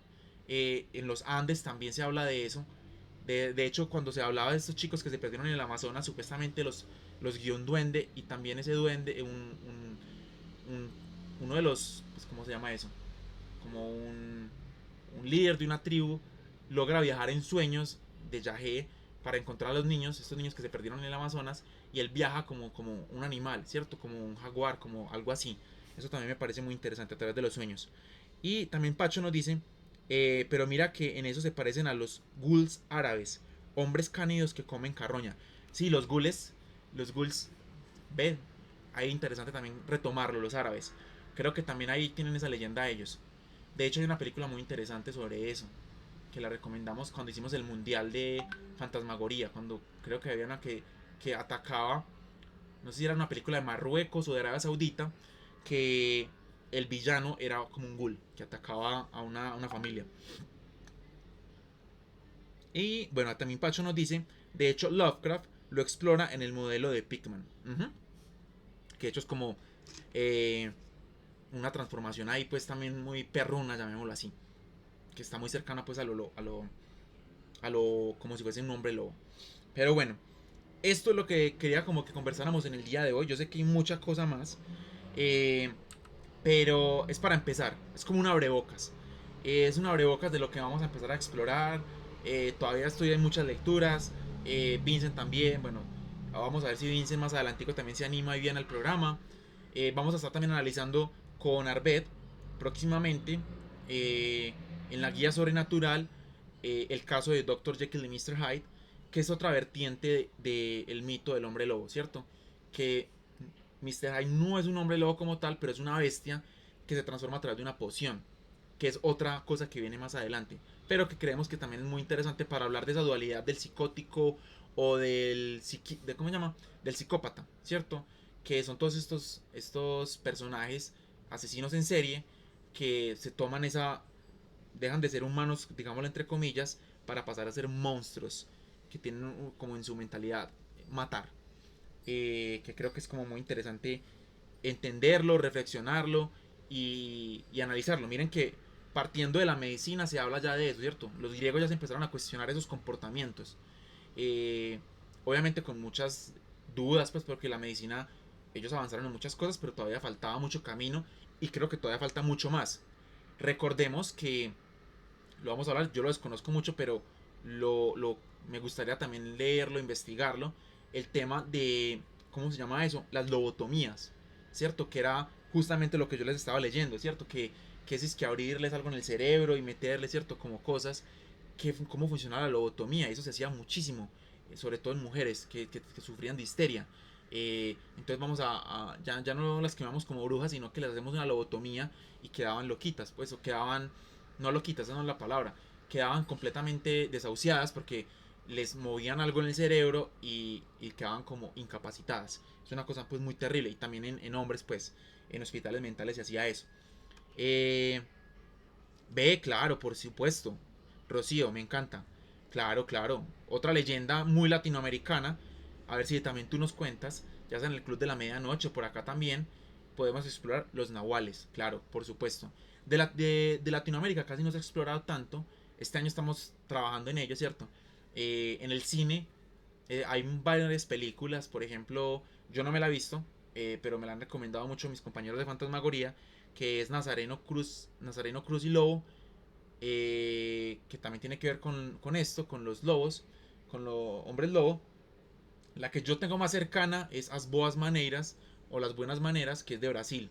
En los Andes también se habla de eso. De hecho, cuando se hablaba de estos chicos que se perdieron en el Amazonas, supuestamente los guió un duende y también ese duende, uno de los, pues, ¿cómo se llama eso? Como un líder de una tribu, logra viajar en sueños de Yahé para encontrar a los niños, estos niños que se perdieron en el Amazonas, y él viaja como un animal, ¿cierto? Como un jaguar, como algo así. Eso también me parece muy interesante a través de los sueños. Y también Pacho nos dice, pero mira que en eso se parecen a los ghouls árabes, hombres cánidos que comen carroña. Sí, los ghouls, ven, ahí interesante también retomarlo, los árabes. Creo que también ahí tienen esa leyenda ellos. De hecho hay una película muy interesante sobre eso, que la recomendamos cuando hicimos el mundial de fantasmagoría, cuando creo que había una que atacaba, no sé si era una película de Marruecos o de Arabia Saudita, que el villano era como un ghoul que atacaba a una familia. Y bueno, también Pacho nos dice, de hecho Lovecraft lo explora en el modelo de Pickman. Que de hecho es como una transformación ahí pues también muy perruna, llamémoslo así. Que está muy cercana pues a lo como si fuese un hombre lobo. Pero bueno, esto es lo que quería como que conversáramos en el día de hoy. Yo sé que hay mucha cosa más. pero es para empezar, es como un abrebocas. Es un abrebocas de lo que vamos a empezar a explorar. Todavía estoy en muchas lecturas. Vincent también, bueno, vamos a ver si Vincent más adelantico también se anima y viene al programa. Vamos a estar también analizando con Arbet próximamente eh, en la guía sobrenatural el caso de Dr. Jekyll y Mr. Hyde, que es otra vertiente del mito del hombre lobo, ¿cierto? Que Mr. Hyde no es un hombre lobo como tal, pero es una bestia que se transforma a través de una poción, que es otra cosa que viene más adelante, pero que creemos que también es muy interesante para hablar de esa dualidad del psicótico o ¿cómo se llama? Del psicópata, ¿cierto? Que son todos estos personajes asesinos en serie que se toman dejan de ser humanos, digámoslo entre comillas, para pasar a ser monstruos que tienen como en su mentalidad matar. Que creo que es como muy interesante entenderlo, reflexionarlo y analizarlo. Miren que partiendo de la medicina se habla ya de eso, ¿cierto? Los griegos ya se empezaron a cuestionar esos comportamientos. Eh, Obviamente con muchas dudas, pues porque la medicina, ellos avanzaron en muchas cosas, pero todavía faltaba mucho camino y creo que todavía falta mucho más. Recordemos que, lo vamos a hablar, yo lo desconozco mucho, pero me gustaría también leerlo, investigarlo, el tema de, ¿cómo se llama eso? Las lobotomías, ¿cierto? Que era justamente lo que yo les estaba leyendo, ¿cierto? Que es que abrirles algo en el cerebro y meterles, ¿cierto? Como cosas, cómo funcionaba la lobotomía, eso se hacía muchísimo, sobre todo en mujeres que sufrían de histeria. Entonces vamos ya no las quemamos como brujas, sino que les hacemos una lobotomía y quedaban loquitas, pues, o quedaban, no loquitas, esa no es la palabra, quedaban completamente desahuciadas porque les movían algo en el cerebro y quedaban como incapacitadas. Es una cosa pues muy terrible y también en hombres pues en hospitales mentales se hacía eso. Eh, Ve, claro, por supuesto. Rocío, me encanta. Claro, claro. Otra leyenda muy latinoamericana. A ver si también tú nos cuentas. Ya sea en el Club de la Medianoche, por acá también. Podemos explorar los nahuales. Claro, por supuesto. De Latinoamérica casi no se ha explorado tanto. Este año estamos trabajando en ello, ¿cierto? En el cine hay varias películas. Por ejemplo, yo no me la he visto. Pero me la han recomendado mucho mis compañeros de Fantasmagoría, que es Nazareno Cruz y Lobo, que también tiene que ver con esto, con los lobos, con los hombres lobo. La que yo tengo más cercana es As Boas Maneiras o Las Buenas Maneras, que es de Brasil,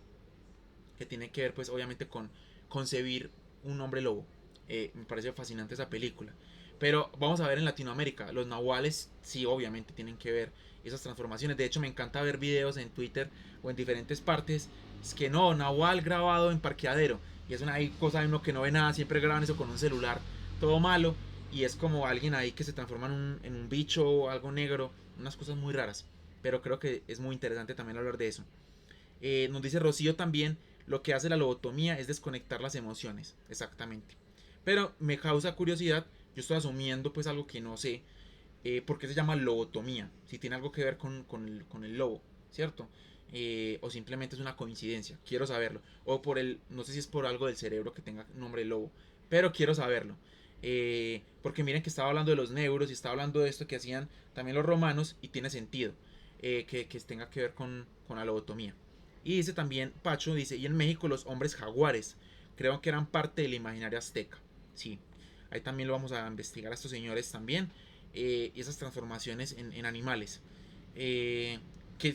que tiene que ver pues obviamente con concebir un hombre lobo. Me parece fascinante esa película. Pero vamos a ver en Latinoamérica, los nahuales sí obviamente tienen que ver esas transformaciones. De hecho me encanta ver videos en Twitter o en diferentes partes. Es que no, nahual grabado en parqueadero. Y es una cosa de uno que no ve nada, siempre graban eso con un celular, todo malo. Y es como alguien ahí que se transforma en un bicho o algo negro. Unas cosas muy raras. Pero creo que es muy interesante también hablar de eso. Nos dice Rocío también, lo que hace la lobotomía es desconectar las emociones, exactamente. Pero me causa curiosidad, yo estoy asumiendo pues algo que no sé, por qué se llama lobotomía, si tiene algo que ver con el lobo, ¿cierto? O simplemente es una coincidencia, quiero saberlo. O no sé si es por algo del cerebro que tenga nombre lobo, pero quiero saberlo. Porque miren que estaba hablando de los neuros y estaba hablando de esto que hacían también los romanos y tiene sentido que tenga que ver con la lobotomía. Y dice también, Pacho dice, y en México los hombres jaguares, creo que eran parte del imaginario azteca. Sí, ahí también lo vamos a investigar a estos señores también. Y esas transformaciones en animales. Que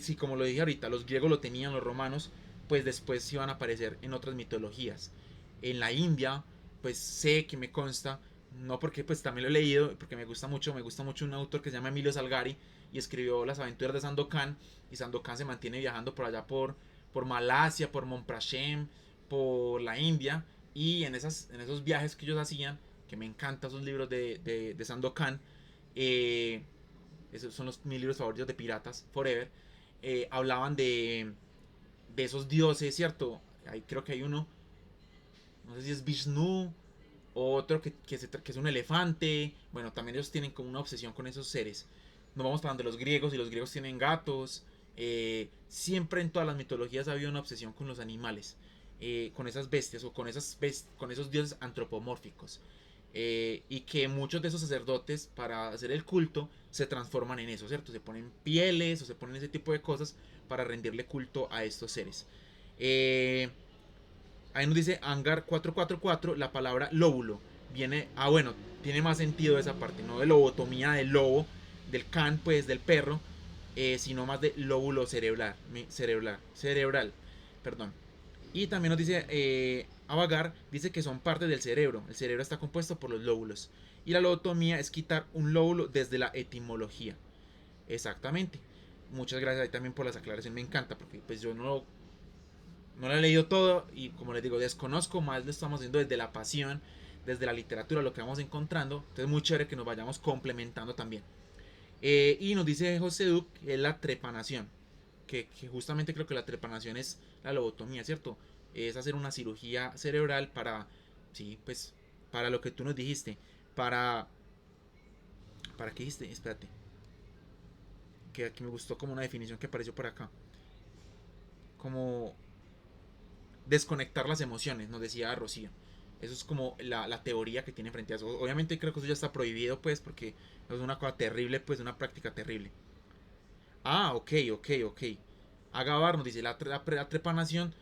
sí, como lo dije ahorita, los griegos lo tenían, los romanos, pues después iban a aparecer en otras mitologías. En la India, pues sé que me consta, no porque pues también lo he leído, porque me gusta mucho un autor que se llama Emilio Salgari y escribió Las aventuras de Sandokan, y Sandokan se mantiene viajando por allá por Malasia, por Monprashem, por la India, y en esos viajes que ellos hacían, que me encantan esos libros de Sandokan, eh, esos son mis libros favoritos de piratas, Forever, hablaban de esos dioses, ¿cierto? Ahí creo que hay uno, no sé si es Vishnu, otro que es un elefante. Bueno, también ellos tienen como una obsesión con esos seres. Nos vamos para donde los griegos, y los griegos tienen gatos. Siempre en todas las mitologías ha habido una obsesión con los animales, con esas bestias o con esos dioses antropomórficos. Y que muchos de esos sacerdotes, para hacer el culto, se transforman en eso, ¿cierto? Se ponen pieles o se ponen ese tipo de cosas para rendirle culto a estos seres. Ahí nos dice Hangar 444, la palabra lóbulo. Viene, bueno, tiene más sentido esa parte, no de lobotomía del lobo, del can, pues del perro, sino más de lóbulo cerebral, perdón. Y también nos dice Avagar, dice que son partes del cerebro. El cerebro está compuesto por los lóbulos. Y la lobotomía es quitar un lóbulo desde la etimología. Exactamente. Muchas gracias ahí también por las aclaraciones. Me encanta porque pues yo no lo he leído todo y como les digo, desconozco, más lo estamos haciendo desde la pasión, desde la literatura, lo que vamos encontrando. Entonces es muy chévere que nos vayamos complementando también. Y nos dice José Duque que es la trepanación. Que justamente creo que la trepanación es la lobotomía, ¿cierto? Es hacer una cirugía cerebral para, sí, pues, para lo que tú nos dijiste. Para, ¿para qué dijiste? Espérate. Que aquí me gustó como una definición que apareció por acá. Como desconectar las emociones, nos decía Rocío. Eso es como la teoría que tiene frente a eso. Obviamente creo que eso ya está prohibido, pues, porque es una cosa terrible, pues, una práctica terrible. Ah, ok. Agabar nos dice, la trepanación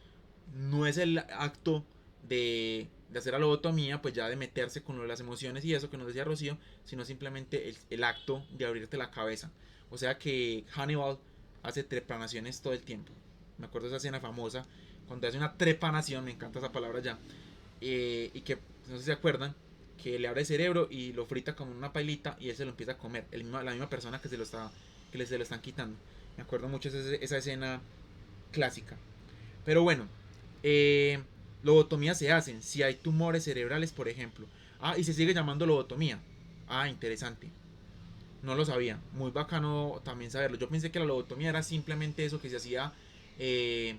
no es el acto de hacer la lobotomía, pues ya de meterse con las emociones y eso que nos decía Rocío, sino simplemente el acto de abrirte la cabeza. O sea que Hannibal hace trepanaciones todo el tiempo. Me acuerdo de esa escena famosa, cuando hace una trepanación, me encanta esa palabra ya, y que, no sé si se acuerdan, que le abre el cerebro y lo frita como una pailita y él se lo empieza a comer. La misma persona que se lo están quitando. Me acuerdo mucho de esa escena clásica. Pero bueno, eh, lobotomías se hacen si hay tumores cerebrales, por ejemplo. Ah, y se sigue llamando lobotomía. Ah, interesante. No lo sabía. Muy bacano también saberlo. Yo pensé que la lobotomía era simplemente eso que se hacía, eh,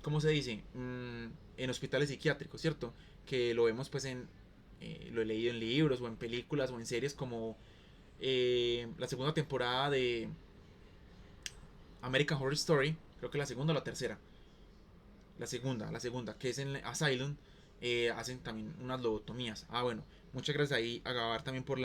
¿cómo se dice? En hospitales psiquiátricos, ¿cierto? Que lo vemos pues lo he leído en libros o en películas o en series como la segunda temporada de American Horror Story. Creo que la segunda o la tercera. La segunda, que es en Asylum, hacen también unas lobotomías. Ah, bueno, muchas gracias ahí a Gabar también por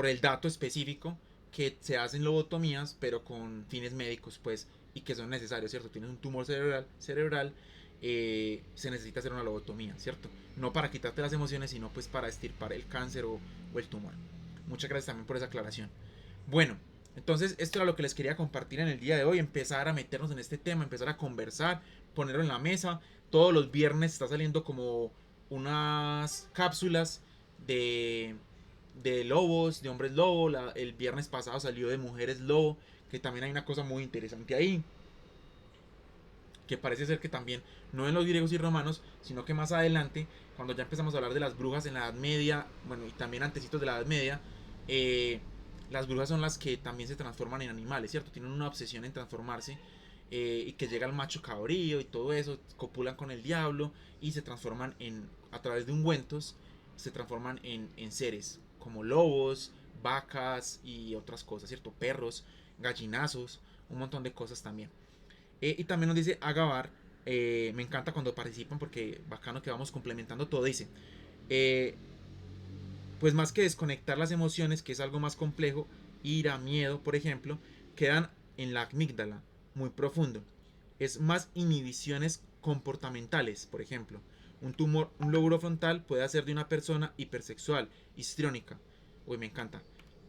el dato específico que se hacen lobotomías, pero con fines médicos, pues, y que son necesarios, ¿cierto? Tienes un tumor cerebral, se necesita hacer una lobotomía, ¿cierto? No para quitarte las emociones, sino pues para extirpar el cáncer o el tumor. Muchas gracias también por esa aclaración. Bueno, entonces esto era lo que les quería compartir en el día de hoy, empezar a meternos en este tema, empezar a conversar, ponerlo en la mesa. Todos los viernes está saliendo como unas cápsulas de, de lobos, de hombres lobo. El viernes pasado salió de mujeres lobo, que también hay una cosa muy interesante ahí, que parece ser que también, no en los griegos y romanos, sino que más adelante, cuando ya empezamos a hablar de las brujas en la Edad Media, bueno, y también antecitos de la Edad Media, eh, las brujas son las que también se transforman en animales, ¿cierto? Tienen una obsesión en transformarse, y que llega el macho cabrío y todo eso, copulan con el diablo y se transforman a través de ungüentos, se transforman en seres como lobos, vacas y otras cosas, ¿cierto? Perros, gallinazos, un montón de cosas también. Y también nos dice Agabar, me encanta cuando participan porque bacano que vamos complementando todo. Dice, eh, pues más que desconectar las emociones, que es algo más complejo, ira, miedo, por ejemplo, quedan en la amígdala, muy profundo. Es más inhibiciones comportamentales, por ejemplo. Un lóbulo frontal puede hacer de una persona hipersexual, histriónica. Uy, me encanta.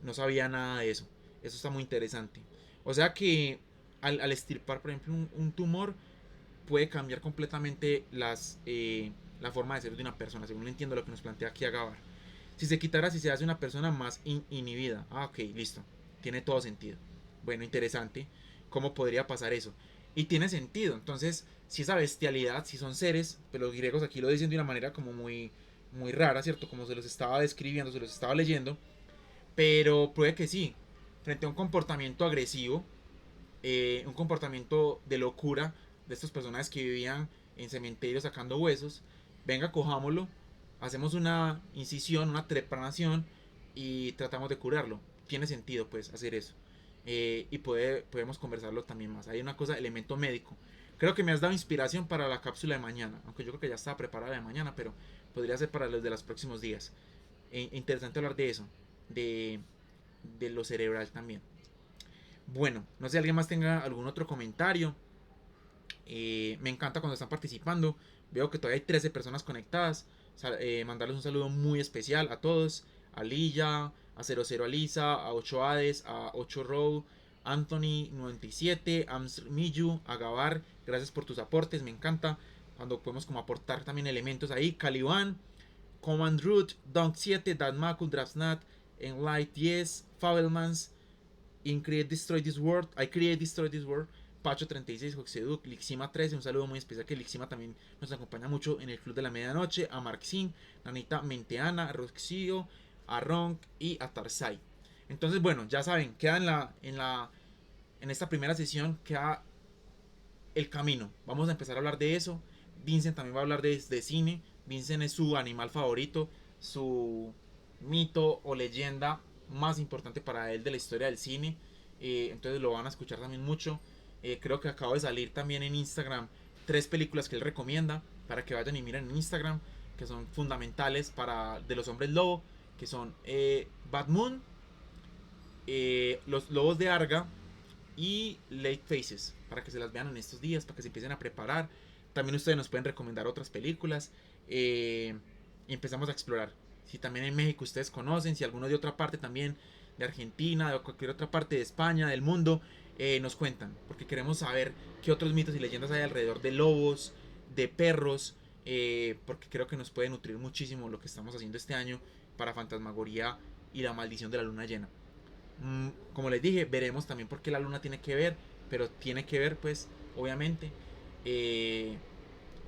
No sabía nada de eso. Eso está muy interesante. O sea que al estirpar, por ejemplo, un tumor, puede cambiar completamente la forma de ser de una persona, según entiendo lo que nos plantea aquí Agavar. Si se quitara, si se hace una persona más inhibida. Ah, ok, listo. Tiene todo sentido. Bueno, interesante. ¿Cómo podría pasar eso? Y tiene sentido. Entonces, si esa bestialidad, si son seres, pero los griegos aquí lo dicen de una manera como muy rara, ¿cierto? Como se los estaba describiendo, se los estaba leyendo. Pero puede que sí. Frente a un comportamiento agresivo, un comportamiento de locura de estos personajes que vivían en cementerios sacando huesos. Venga, cojámoslo, hacemos una incisión, una trepanación y tratamos de curarlo. Tiene sentido, pues, hacer eso. Y podemos conversarlo también más. Hay una cosa, elemento médico. Creo que me has dado inspiración para la cápsula de mañana. Aunque yo creo que ya estaba preparada de mañana, pero podría ser para los de los próximos días. Interesante hablar de eso, de, de lo cerebral también. Bueno, no sé si alguien más tenga algún otro comentario Me encanta cuando están participando. Veo que todavía hay 13 personas conectadas. Mandarles un saludo muy especial a todos. A Lilla, a 00 Alisa, a 8 Hades, a 8 Row, Anthony 97, Ams Miyu, a Gabar. Gracias por tus aportes, me encanta. Cuando podemos como aportar también elementos ahí. Caliban, Command Root, Dunk 7, Danmaku, Draftsnat, Enlight 10, Fabelmans, In Create Destroy This World, I Create Destroy This World, Pacho 36, Hoxeduc, Lixima 13, un saludo muy especial que Lixima también nos acompaña mucho en el Club de la Medianoche, a Marxin, Nanita Menteana, a Roxio, a Ronk y a Tarsai. Entonces, bueno, ya saben, queda en esta primera sesión, queda el camino. Vamos a empezar a hablar de eso. Vincent también va a hablar de cine. Vincent es su animal favorito, su mito o leyenda más importante para él de la historia del cine. Entonces lo van a escuchar también mucho. Creo que acabo de salir también en Instagram 3 películas que él recomienda para que vayan y miren en Instagram, que son fundamentales para de los hombres lobo, que son Bad Moon, Los Lobos de Arga y Late Faces, para que se las vean en estos días, para que se empiecen a preparar. También ustedes nos pueden recomendar otras películas y empezamos a explorar. Si también en México ustedes conocen, si alguno de otra parte también, de Argentina, de cualquier otra parte de España, del mundo, nos cuentan, porque queremos saber qué otros mitos y leyendas hay alrededor de lobos, de perros, porque creo que nos puede nutrir muchísimo lo que estamos haciendo este año para Fantasmagoría y la maldición de la luna llena. Como les dije, veremos también por qué la luna tiene que ver, pero tiene que ver pues obviamente,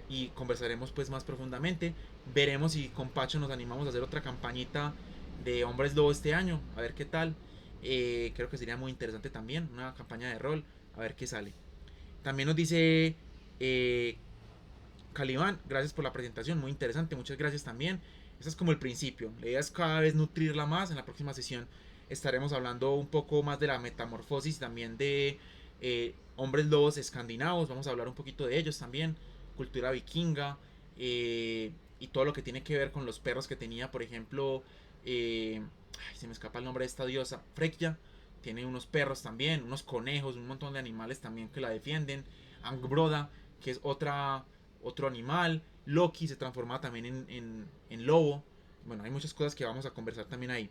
y conversaremos pues más profundamente. Veremos si con Pacho nos animamos a hacer otra campañita de Hombres Lobo este año, a ver qué tal. Creo que sería muy interesante también, una campaña de rol, a ver qué sale. También nos dice Caliban, gracias por la presentación, muy interesante, muchas gracias también. Eso es como el principio, la idea es cada vez nutrirla más. En la próxima sesión estaremos hablando un poco más de la metamorfosis, también de hombres lobos escandinavos, vamos a hablar un poquito de ellos también, cultura vikinga, y todo lo que tiene que ver con los perros que tenía, por ejemplo, se me escapa el nombre de esta diosa, Freya, tiene unos perros también, unos conejos, un montón de animales también que la defienden. Angbroda, que es otro animal. Loki se transforma también en lobo. Bueno, hay muchas cosas que vamos a conversar también ahí.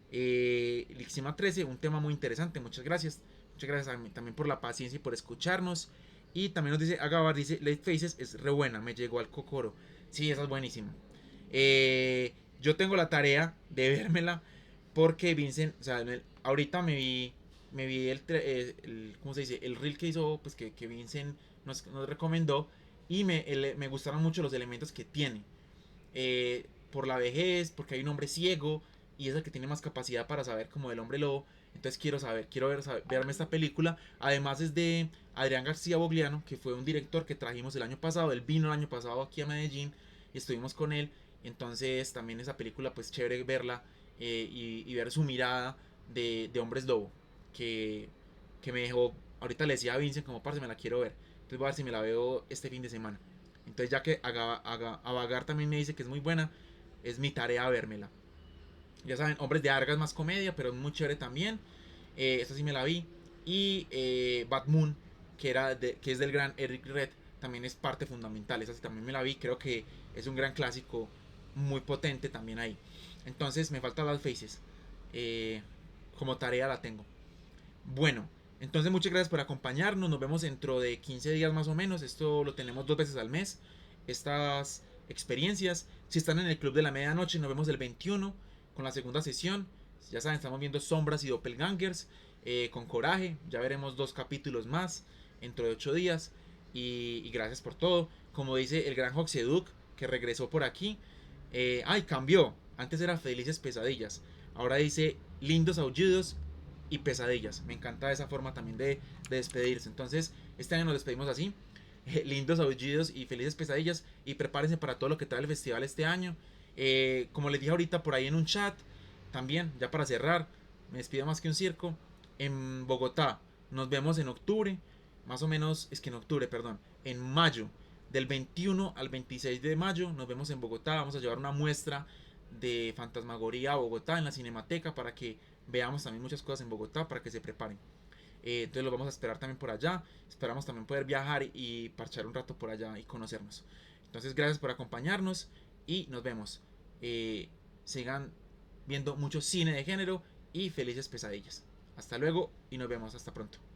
Lixima 13, un tema muy interesante, muchas gracias. Muchas gracias también por la paciencia y por escucharnos. Y también nos dice Agabar, dice Late Faces es re buena, me llegó al cocoro. Sí, esa es buenísima. Yo tengo la tarea de vérmela porque Vincent, o sea, ahorita me vi ¿cómo se dice? El reel que hizo, pues que Vincent nos recomendó, y me gustaron mucho los elementos que tiene. Por la vejez, porque hay un hombre ciego y es el que tiene más capacidad para saber como el hombre lobo. Entonces verme esta película. Además es de Adrián García Bogliano, que fue un director que trajimos el año pasado. Él vino el año pasado aquí a Medellín y estuvimos con él. Entonces también esa película pues chévere verla, y ver su mirada de hombres lobo. Que me dejó, ahorita le decía a Vincent como parce me la quiero ver. Entonces voy a ver si me la veo este fin de semana. Entonces ya que Avagar también me dice que es muy buena, es mi tarea vérmela. Ya saben, Hombres de Arga es más comedia, pero es muy chévere también. Esta sí me la vi. Y Bad Moon, que es del gran Eric Red, también es parte fundamental. Esa sí también me la vi. Creo que es un gran clásico, muy potente también ahí. Entonces me faltan las faces. Como tarea la tengo. Bueno, entonces muchas gracias por acompañarnos. Nos vemos dentro de 15 días más o menos. Esto lo tenemos 2 veces al mes. Estas experiencias. Si están en el Club de la Medianoche, nos vemos el 21 con la segunda sesión. Ya saben, estamos viendo Sombras y Doppelgangers, con Coraje. Ya veremos 2 capítulos más dentro de 8 días. Y gracias por todo. Como dice el gran Hoxeduc, que regresó por aquí. Cambió. Antes era Felices Pesadillas. Ahora dice Lindos Aullidos y Pesadillas. Me encanta esa forma también de despedirse. Entonces, este año nos despedimos así. Lindos Aullidos y Felices Pesadillas. Y prepárense para todo lo que trae el festival este año. Como les dije ahorita por ahí en un chat, también, ya para cerrar, me despido más que un circo. En Bogotá, nos vemos en octubre. Más o menos, es que en octubre, perdón. En mayo. Del 21 al 26 de mayo nos vemos en Bogotá. Vamos a llevar una muestra de Fantasmagoría a Bogotá en la Cinemateca para que veamos también muchas cosas en Bogotá, para que se preparen. entonces los vamos a esperar también por allá. Esperamos también poder viajar y parchar un rato por allá y conocernos. Entonces gracias por acompañarnos y nos vemos. Sigan viendo mucho cine de género y felices pesadillas. Hasta luego y nos vemos hasta pronto.